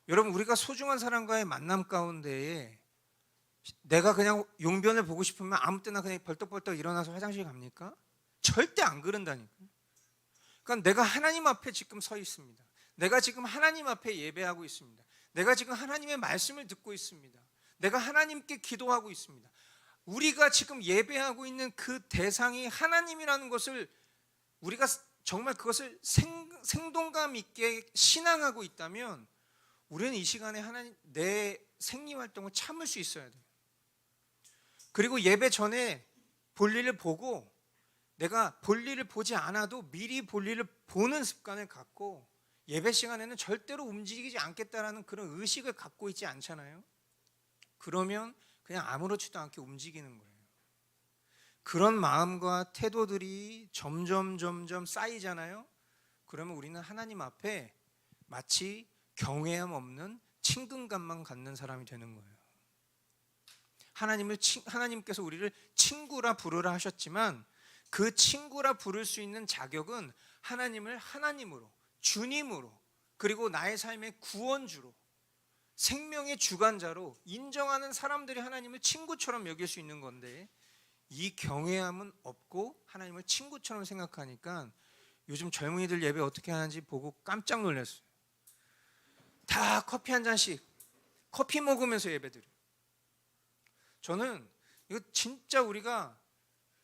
여러분, 우리가 소중한 사람과의 만남 가운데에 내가 그냥 용변을 보고 싶으면 아무 때나 그냥 벌떡벌떡 일어나서 화장실 갑니까? 절대 안 그런다니까요. 그러니까 내가 하나님 앞에 지금 서 있습니다. 내가 지금 하나님 앞에 예배하고 있습니다. 내가 지금 하나님의 말씀을 듣고 있습니다. 내가 하나님께 기도하고 있습니다. 우리가 지금 예배하고 있는 그 대상이 하나님이라는 것을 우리가 정말 그것을 생동감 있게 신앙하고 있다면 우리는 이 시간에 하나님 내 생리활동을 참을 수 있어야 돼요. 그리고 예배 전에 볼일을 보고 내가 볼일을 보지 않아도 미리 볼일을 보는 습관을 갖고 예배 시간에는 절대로 움직이지 않겠다라는 그런 의식을 갖고 있지 않잖아요. 그러면 그냥 아무렇지도 않게 움직이는 거예요. 그런 마음과 태도들이 점점 쌓이잖아요. 그러면 우리는 하나님 앞에 마치 경외함 없는 친근감만 갖는 사람이 되는 거예요. 하나님께서 우리를 친구라 부르라 하셨지만 그 친구라 부를 수 있는 자격은 하나님을 하나님으로, 주님으로, 그리고 나의 삶의 구원주로, 생명의 주관자로 인정하는 사람들이 하나님을 친구처럼 여길 수 있는 건데 이 경외함은 없고 하나님을 친구처럼 생각하니까 요즘 젊은이들 예배 어떻게 하는지 보고 깜짝 놀랐어요. 다 커피 한 잔씩 커피 먹으면서 예배드려요. 저는 이거 진짜 우리가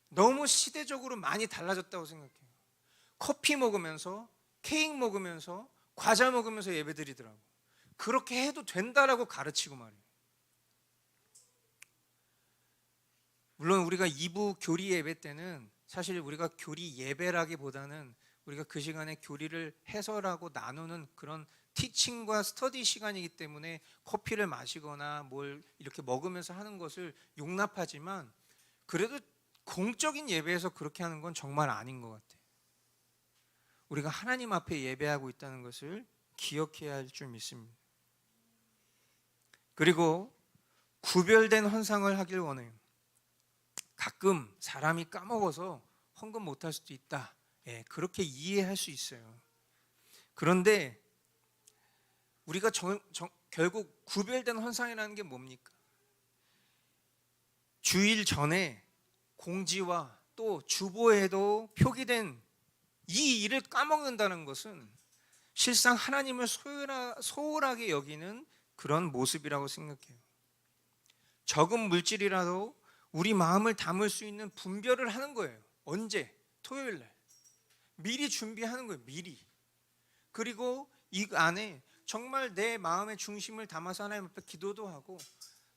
너무 시대적으로 많이 달라졌다고 생각해요. 커피 먹으면서 케이크 먹으면서 과자 먹으면서 예배드리더라고. 그렇게 해도 된다라고 가르치고 말이에요. 물론 우리가 2부 교리 예배 때는 사실 우리가 교리 예배라기보다는 우리가 그 시간에 교리를 해설하고 나누는 그런 티칭과 스터디 시간이기 때문에 커피를 마시거나 뭘 이렇게 먹으면서 하는 것을 용납하지만 그래도 공적인 예배에서 그렇게 하는 건 정말 아닌 것 같아요. 우리가 하나님 앞에 예배하고 있다는 것을 기억해야 할 줄 믿습니다. 그리고 구별된 헌상을 하길 원해요. 가끔 사람이 까먹어서 헌금 못할 수도 있다. 그렇게 이해할 수 있어요. 그런데 우리가 결국 구별된 헌상이라는 게 뭡니까? 주일 전에 공지와 또 주보에도 표기된 이 일을 까먹는다는 것은 실상 하나님을 소홀하게 여기는 그런 모습이라고 생각해요. 적은 물질이라도 우리 마음을 담을 수 있는 분별을 하는 거예요. 언제? 토요일 날. 미리 준비하는 거예요. 미리. 그리고 이 안에 정말 내 마음의 중심을 담아서 하나님 앞에 기도도 하고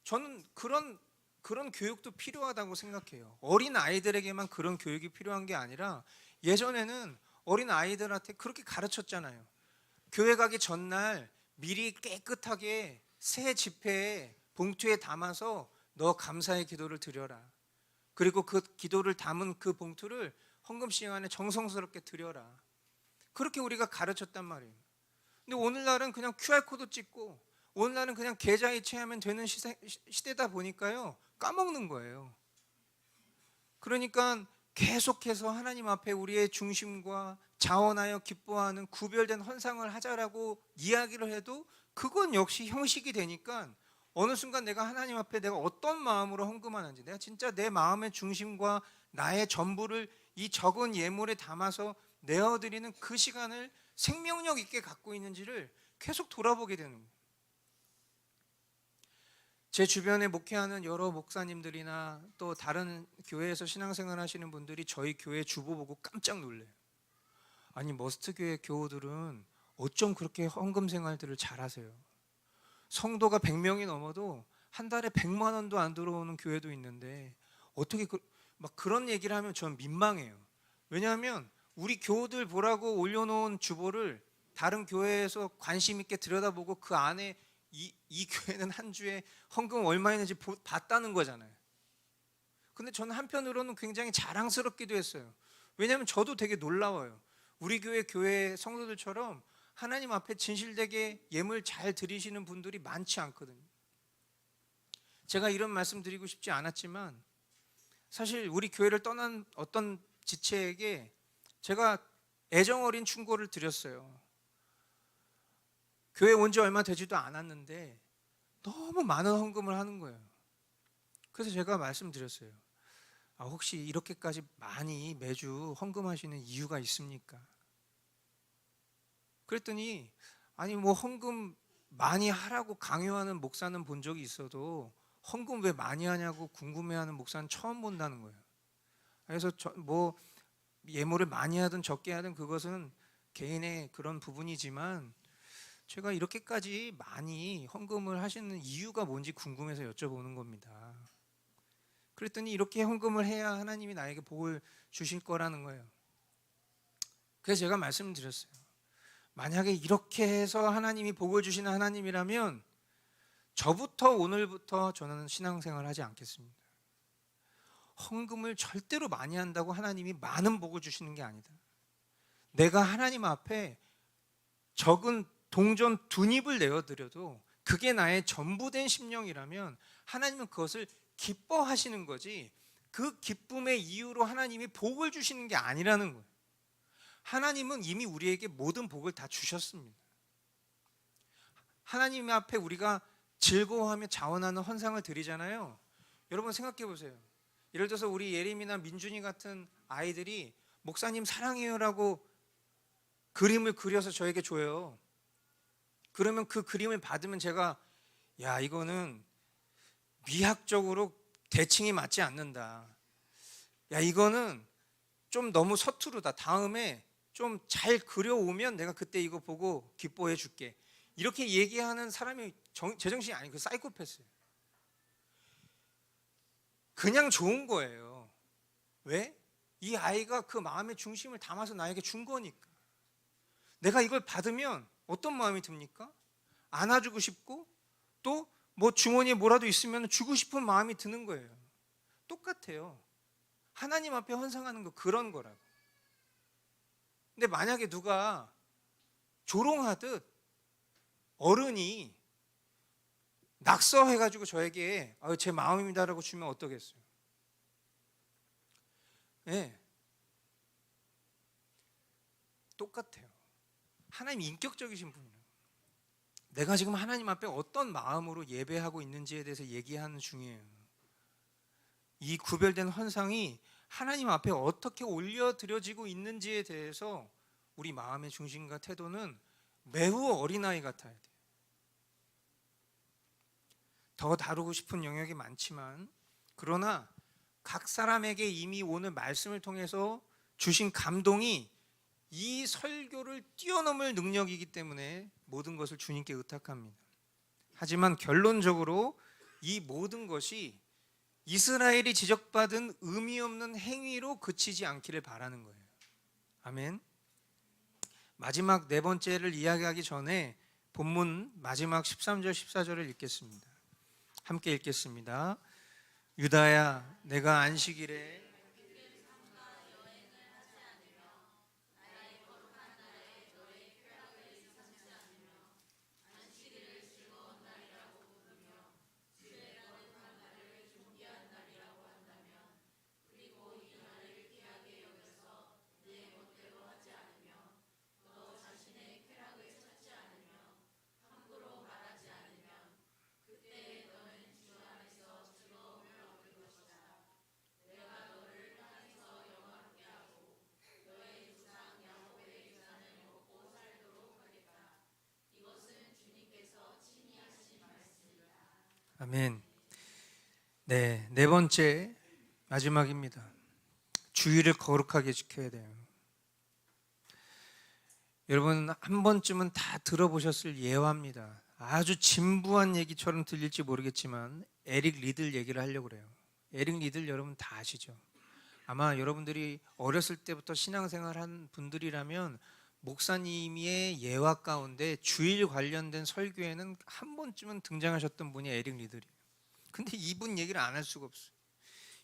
저는 그런 교육도 필요하다고 생각해요. 어린 아이들에게만 그런 교육이 필요한 게 아니라 예전에는 어린 아이들한테 그렇게 가르쳤잖아요. 교회 가기 전날 미리 깨끗하게 새 지폐에 봉투에 담아서 너 감사의 기도를 드려라. 그리고 그 기도를 담은 그 봉투를 헌금 시간에 정성스럽게 드려라. 그렇게 우리가 가르쳤단 말이에요. 근데 오늘날은 그냥 QR코드 찍고 오늘날은 그냥 계좌 이체하면 되는 시대다 보니까요. 까먹는 거예요. 그러니까 계속해서 하나님 앞에 우리의 중심과 자원하여 기뻐하는 구별된 헌상을 하자라고 이야기를 해도 그건 역시 형식이 되니까 어느 순간 내가 하나님 앞에 내가 어떤 마음으로 헌금하는지 내가 진짜 내 마음의 중심과 나의 전부를 이 적은 예물에 담아서 내어드리는 그 시간을 생명력 있게 갖고 있는지를 계속 돌아보게 되는 거예요. 제 주변에 목회하는 여러 목사님들이나 또 다른 교회에서 신앙생활 하시는 분들이 저희 교회 주보 보고 깜짝 놀래요. 아니 머스트 교회 교우들은 어쩜 그렇게 헌금 생활들을 잘하세요? 성도가 100명이 넘어도 한 달에 100만 원도 안 들어오는 교회도 있는데 어떻게 막 그런 얘기를 하면 전 민망해요. 왜냐하면 우리 교우들 보라고 올려놓은 주보를 다른 교회에서 관심 있게 들여다보고 그 안에 이 교회는 한 주에 헌금 얼마 있는지 봤다는 거잖아요. 근데 저는 한편으로는 굉장히 자랑스럽기도 했어요. 왜냐하면 저도 되게 놀라워요. 우리 교회 성도들처럼 하나님 앞에 진실되게 예물 잘 드리시는 분들이 많지 않거든요. 제가 이런 말씀 드리고 싶지 않았지만 사실 우리 교회를 떠난 어떤 지체에게 제가 애정 어린 충고를 드렸어요. 교회 온 지 얼마 되지도 않았는데 너무 많은 헌금을 하는 거예요. 그래서 제가 말씀드렸어요. 혹시 이렇게까지 많이 매주 헌금하시는 이유가 있습니까? 그랬더니 아니 뭐 헌금 많이 하라고 강요하는 목사는 본 적이 있어도 헌금 왜 많이 하냐고 궁금해하는 목사는 처음 본다는 거예요. 그래서 뭐 예물을 많이 하든 적게 하든 그것은 개인의 그런 부분이지만 제가 이렇게까지 많이 헌금을 하시는 이유가 뭔지 궁금해서 여쭤보는 겁니다. 그랬더니 이렇게 헌금을 해야 하나님이 나에게 복을 주실 거라는 거예요. 그래서 제가 말씀드렸어요. 만약에 이렇게 해서 하나님이 복을 주시는 하나님이라면 저부터 오늘부터 저는 신앙생활 하지 않겠습니다. 헌금을 절대로 많이 한다고 하나님이 많은 복을 주시는 게 아니다. 내가 하나님 앞에 적은 동전 2입을 내어드려도 그게 나의 전부된 심령이라면 하나님은 그것을 기뻐하시는 거지 그 기쁨의 이유로 하나님이 복을 주시는 게 아니라는 거예요. 하나님은 이미 우리에게 모든 복을 다 주셨습니다. 하나님 앞에 우리가 즐거워하며 자원하는 헌상을 드리잖아요. 여러분 생각해 보세요. 예를 들어서 우리 예림이나 민준이 같은 아이들이 목사님 사랑해요라고 그림을 그려서 저에게 줘요. 그러면 그 그림을 받으면 제가 야 이거는 미학적으로 대칭이 맞지 않는다. 야 이거는 좀 너무 서투르다. 다음에 좀 잘 그려오면 내가 그때 이거 보고 기뻐해 줄게. 이렇게 얘기하는 사람이 제정신이 아니고 사이코패스예요. 그냥 좋은 거예요. 왜? 이 아이가 그 마음의 중심을 담아서 나에게 준 거니까. 내가 이걸 받으면 어떤 마음이 듭니까? 안아주고 싶고 또 뭐 주머니에 뭐라도 있으면 주고 싶은 마음이 드는 거예요. 똑같아요. 하나님 앞에 헌상하는 거 그런 거라고. 근데 만약에 누가 조롱하듯 어른이 낙서해가지고 저에게 제 마음입니다라고 주면 어떠겠어요? 네. 똑같아요. 하나님 인격적이신 분이에요. 내가 지금 하나님 앞에 어떤 마음으로 예배하고 있는지에 대해서 얘기하는 중이에요. 이 구별된 헌상이 하나님 앞에 어떻게 올려드려지고 있는지에 대해서 우리 마음의 중심과 태도는 매우 어린아이 같아야 돼요. 더 다루고 싶은 영역이 많지만 그러나 각 사람에게 이미 오늘 말씀을 통해서 주신 감동이 이 설교를 뛰어넘을 능력이기 때문에 모든 것을 주님께 의탁합니다. 하지만 결론적으로 이 모든 것이 이스라엘이 지적받은 의미 없는 행위로 그치지 않기를 바라는 거예요. 아멘. 마지막 네 번째를 이야기하기 전에 본문 마지막 13절 14절을 읽겠습니다. 함께 읽겠습니다. 유다야 내가 안식일에 아멘. 네, 네 번째 마지막입니다. 주의를 거룩하게 지켜야 돼요. 여러분 한 번쯤은 다 들어보셨을 예화입니다. 아주 진부한 얘기처럼 들릴지 모르겠지만 에릭 리들 얘기를 하려고 그래요. 에릭 리들 여러분 다 아시죠? 아마 여러분들이 어렸을 때부터 신앙생활한 분들이라면 목사님의 예화 가운데 주일 관련된 설교에는 한 번쯤은 등장하셨던 분이 에릭 리들이에요. 근데 이분 얘기를 안 할 수가 없어요.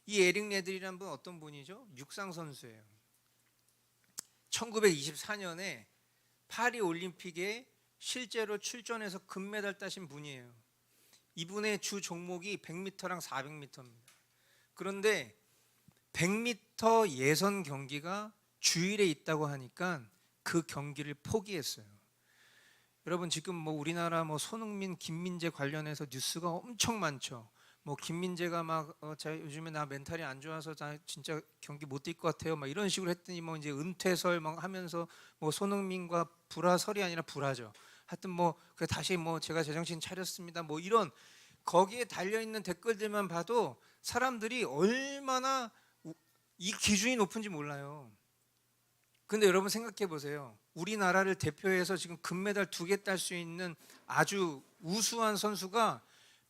이 에릭 리들이란 분 어떤 분이죠? 육상 선수예요. 1924년에 파리 올림픽에 실제로 출전해서 금메달 따신 분이에요. 이분의 주 종목이 100m랑 400m입니다. 그런데 100m 예선 경기가 주일에 있다고 하니까 그 경기를 포기했어요. 여러분 지금 뭐 우리나라 뭐 손흥민, 김민재 관련해서 뉴스가 엄청 많죠. 뭐 김민재가 막 요즘에 나 멘탈이 안 좋아서 나 진짜 경기 못 뛸 것 같아요. 막 이런 식으로 했더니 뭐 이제 은퇴설 막 하면서 뭐 손흥민과 불화설이 아니라 불화죠. 하여튼 뭐 다시 뭐 제가 제정신 차렸습니다. 뭐 이런 거기에 달려 있는 댓글들만 봐도 사람들이 얼마나 이 기준이 높은지 몰라요. 근데 여러분 생각해 보세요. 우리나라를 대표해서 지금 금메달 2개 딸 수 있는 아주 우수한 선수가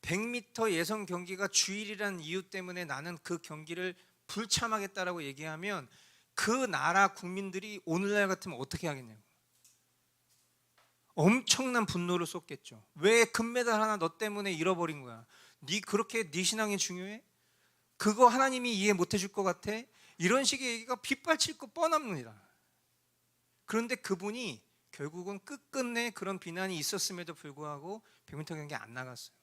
100m 예선 경기가 주일이라는 이유 때문에 나는 그 경기를 불참하겠다라고 얘기하면 그 나라 국민들이 오늘날 같으면 어떻게 하겠냐고. 엄청난 분노를 쏟겠죠. 왜 금메달 하나 너 때문에 잃어버린 거야? 네 신앙이 중요해? 그거 하나님이 이해 못 해줄 것 같아? 이런 식의 얘기가 빗발칠 거 뻔합니다. 그런데 그분이 결국은 끝끝내 그런 비난이 있었음에도 불구하고 100m 경기 안 나갔어요.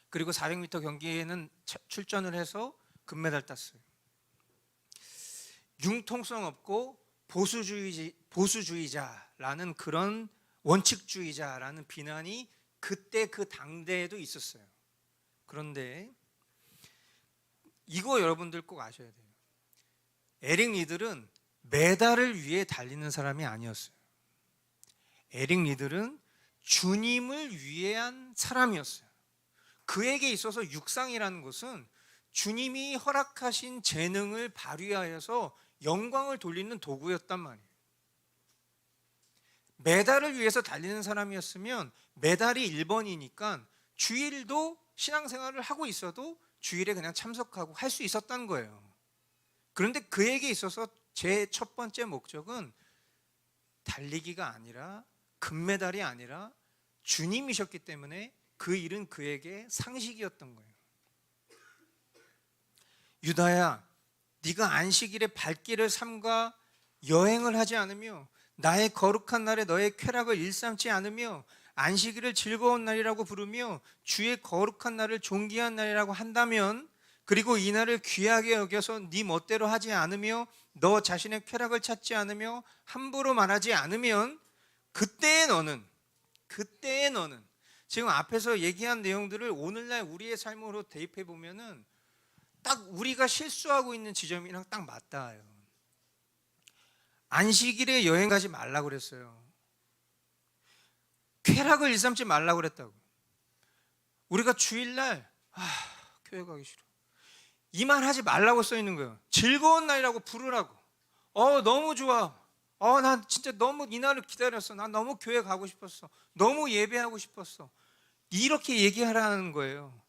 그리고 400m 경기에는 출전을 해서 금메달 땄어요. 융통성 없고 보수주의자라는 그런 원칙주의자라는 비난이 그때 그 당대에도 있었어요. 그런데 이거 여러분들 꼭 아셔야 돼요. 에릭 리들은 메달을 위해 달리는 사람이 아니었어요. 에릭 리들은 주님을 위한 사람이었어요. 그에게 있어서 육상이라는 것은 주님이 허락하신 재능을 발휘하여서 영광을 돌리는 도구였단 말이에요. 메달을 위해서 달리는 사람이었으면 메달이 1번이니까 주일도 신앙생활을 하고 있어도 주일에 그냥 참석하고 할 수 있었다는 거예요. 그런데 그에게 있어서 제 첫 번째 목적은 달리기가 아니라 금메달이 아니라 주님이셨기 때문에 그 일은 그에게 상식이었던 거예요. 유다야, 네가 안식일에 발길을 삼가 여행을 하지 않으며 나의 거룩한 날에 너의 쾌락을 일삼지 않으며 안식일을 즐거운 날이라고 부르며 주의 거룩한 날을 존귀한 날이라고 한다면, 그리고 이 날을 귀하게 여겨서 네 멋대로 하지 않으며 너 자신의 쾌락을 찾지 않으며 함부로 말하지 않으면 그때의 너는 지금 앞에서 얘기한 내용들을 오늘날 우리의 삶으로 대입해 보면은 딱 우리가 실수하고 있는 지점이랑 딱 맞닿아요. 안식일에 여행 가지 말라고 그랬어요. 쾌락을 일삼지 말라고 그랬다고. 우리가 주일날 교회 가기 싫어, 이 말 하지 말라고 써 있는 거예요. 즐거운 날이라고 부르라고. 너무 좋아. 난 진짜 너무 이 날을 기다렸어. 난 너무 교회 가고 싶었어. 너무 예배하고 싶었어. 이렇게 얘기하라는 거예요.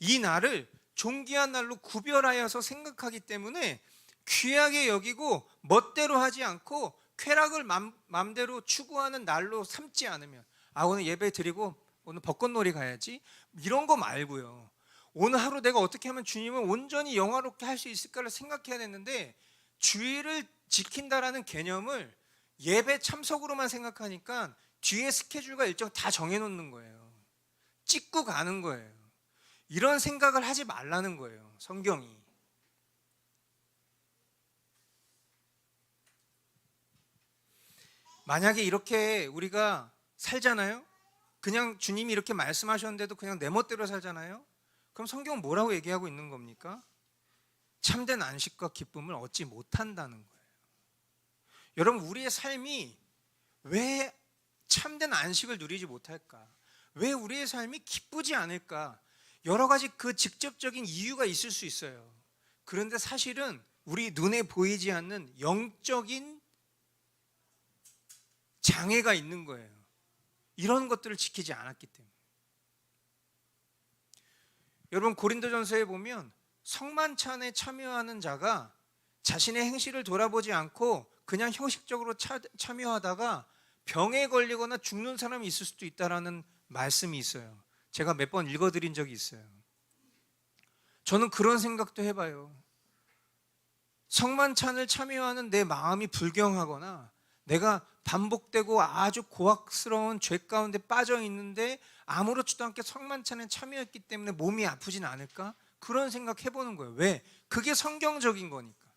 이 날을 존귀한 날로 구별하여서 생각하기 때문에 귀하게 여기고 멋대로 하지 않고 쾌락을 맘대로 추구하는 날로 삼지 않으면, 오늘 예배 드리고 오늘 벚꽃놀이 가야지, 이런 거 말고요. 오늘 하루 내가 어떻게 하면 주님을 온전히 영화롭게 할 수 있을까를 생각해야 되는데, 주일을 지킨다라는 개념을 예배 참석으로만 생각하니까 뒤에 스케줄과 일정 다 정해놓는 거예요. 찍고 가는 거예요. 이런 생각을 하지 말라는 거예요, 성경이. 만약에 이렇게 우리가 살잖아요. 그냥 주님이 이렇게 말씀하셨는데도 그냥 내 멋대로 살잖아요. 그럼 성경은 뭐라고 얘기하고 있는 겁니까? 참된 안식과 기쁨을 얻지 못한다는 거예요. 여러분, 우리의 삶이 왜 참된 안식을 누리지 못할까? 왜 우리의 삶이 기쁘지 않을까? 여러 가지 그 직접적인 이유가 있을 수 있어요. 그런데 사실은 우리 눈에 보이지 않는 영적인 장애가 있는 거예요. 이런 것들을 지키지 않았기 때문에. 여러분, 고린도전서에 보면 성만찬에 참여하는 자가 자신의 행실을 돌아보지 않고 그냥 형식적으로 참여하다가 병에 걸리거나 죽는 사람이 있을 수도 있다라는 말씀이 있어요. 제가 몇 번 읽어드린 적이 있어요. 저는 그런 생각도 해봐요. 성만찬을 참여하는 내 마음이 불경하거나 내가 반복되고 아주 고악스러운 죄 가운데 빠져 있는데 아무렇지도 않게 성만찬에 참여했기 때문에 몸이 아프진 않을까? 그런 생각 해보는 거예요. 왜? 그게 성경적인 거니까.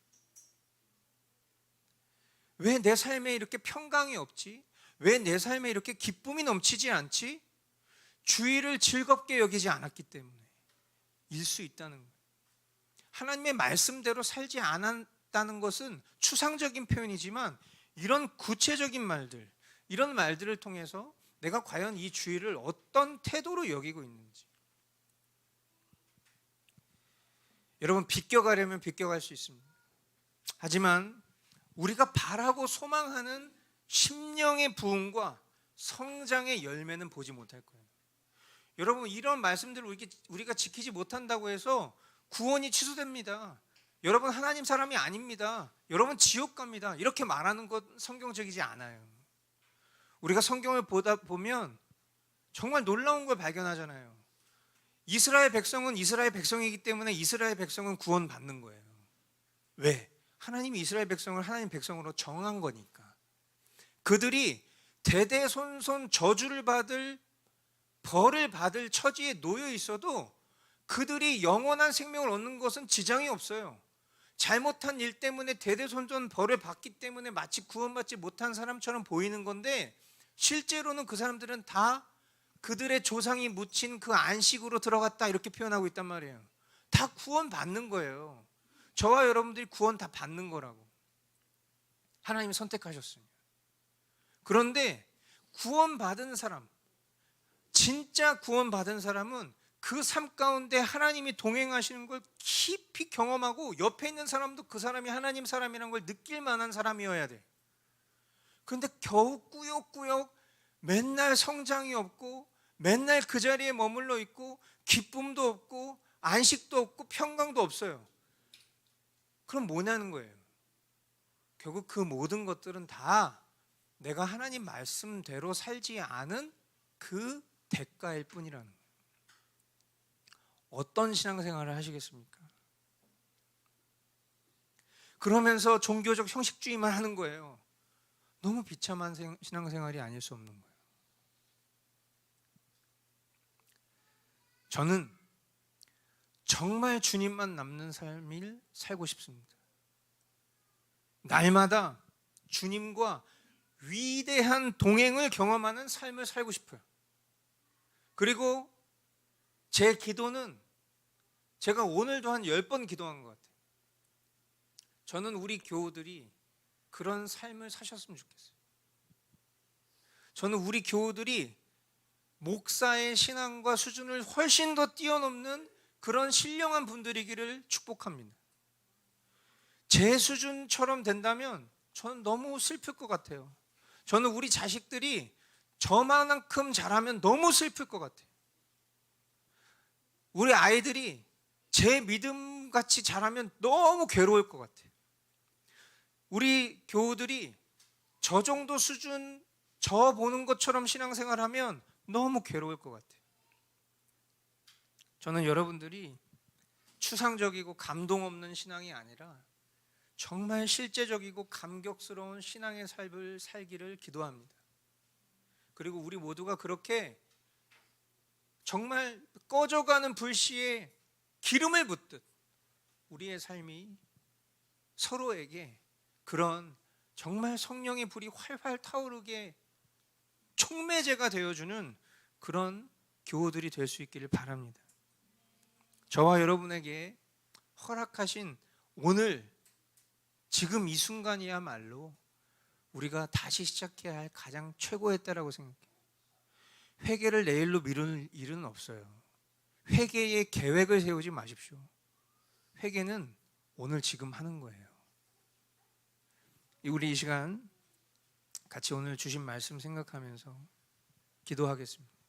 왜 내 삶에 이렇게 평강이 없지? 왜 내 삶에 이렇게 기쁨이 넘치지 않지? 주의를 즐겁게 여기지 않았기 때문에 일 수 있다는 거예요. 하나님의 말씀대로 살지 않았다는 것은 추상적인 표현이지만 이런 구체적인 말들, 이런 말들을 통해서 내가 과연 이 주의를 어떤 태도로 여기고 있는지. 여러분, 비껴가려면 비껴갈 수 있습니다. 하지만 우리가 바라고 소망하는 심령의 부흥과 성장의 열매는 보지 못할 거예요. 여러분, 이런 말씀들을 우리가 지키지 못한다고 해서 구원이 취소됩니다. 여러분, 하나님 사람이 아닙니다. 여러분, 지옥 갑니다. 이렇게 말하는 것 성경적이지 않아요. 우리가 성경을 보다 보면 정말 놀라운 걸 발견하잖아요. 이스라엘 백성은 이스라엘 백성이기 때문에 이스라엘 백성은 구원받는 거예요. 왜? 하나님이 이스라엘 백성을 하나님 백성으로 정한 거니까. 그들이 대대손손 저주를 받을, 벌을 받을 처지에 놓여 있어도 그들이 영원한 생명을 얻는 것은 지장이 없어요. 잘못한 일 때문에 대대손손 벌을 받기 때문에 마치 구원받지 못한 사람처럼 보이는 건데, 실제로는 그 사람들은 다 그들의 조상이 묻힌 그 안식으로 들어갔다, 이렇게 표현하고 있단 말이에요. 다 구원받는 거예요. 저와 여러분들이 구원 다 받는 거라고. 하나님이 선택하셨습니다. 그런데 구원받은 사람, 진짜 구원받은 사람은 그 삶 가운데 하나님이 동행하시는 걸 깊이 경험하고 옆에 있는 사람도 그 사람이 하나님 사람이라는 걸 느낄 만한 사람이어야 돼. 그런데 겨우 꾸역꾸역 맨날 성장이 없고 맨날 그 자리에 머물러 있고 기쁨도 없고 안식도 없고 평강도 없어요. 그럼 뭐냐는 거예요. 결국 그 모든 것들은 다 내가 하나님 말씀대로 살지 않은 그 대가일 뿐이라는 거예요. 어떤 신앙생활을 하시겠습니까? 그러면서 종교적 형식주의만 하는 거예요. 너무 비참한 신앙생활이 아닐 수 없는 거예요. 저는 정말 주님만 남는 삶을 살고 싶습니다. 날마다 주님과 위대한 동행을 경험하는 삶을 살고 싶어요. 그리고 제 기도는 제가 오늘도 한 10번 기도한 것 같아요. 저는 우리 교우들이 그런 삶을 사셨으면 좋겠어요. 저는 우리 교우들이 목사의 신앙과 수준을 훨씬 더 뛰어넘는 그런 신령한 분들이기를 축복합니다. 제 수준처럼 된다면 저는 너무 슬플 것 같아요. 저는 우리 자식들이 저만큼 잘하면 너무 슬플 것 같아요. 우리 아이들이 제 믿음같이 잘하면 너무 괴로울 것 같아요. 우리 교우들이 저 정도 수준, 저 보는 것처럼 신앙생활하면 너무 괴로울 것 같아요. 저는 여러분들이 추상적이고 감동 없는 신앙이 아니라 정말 실제적이고 감격스러운 신앙의 삶을 살기를 기도합니다. 그리고 우리 모두가 그렇게 정말 꺼져가는 불씨에 기름을 붓듯 우리의 삶이 서로에게 그런 정말 성령의 불이 활활 타오르게 촉매제가 되어주는 그런 교우들이 될 수 있기를 바랍니다. 저와 여러분에게 허락하신 오늘 지금 이 순간이야말로 우리가 다시 시작해야 할 가장 최고의 때라고 생각해요. 회개를 내일로 미룰 일은 없어요. 회개의 계획을 세우지 마십시오. 회개는 오늘 지금 하는 거예요. 우리 이 시간 같이 오늘 주신 말씀 생각하면서 기도하겠습니다.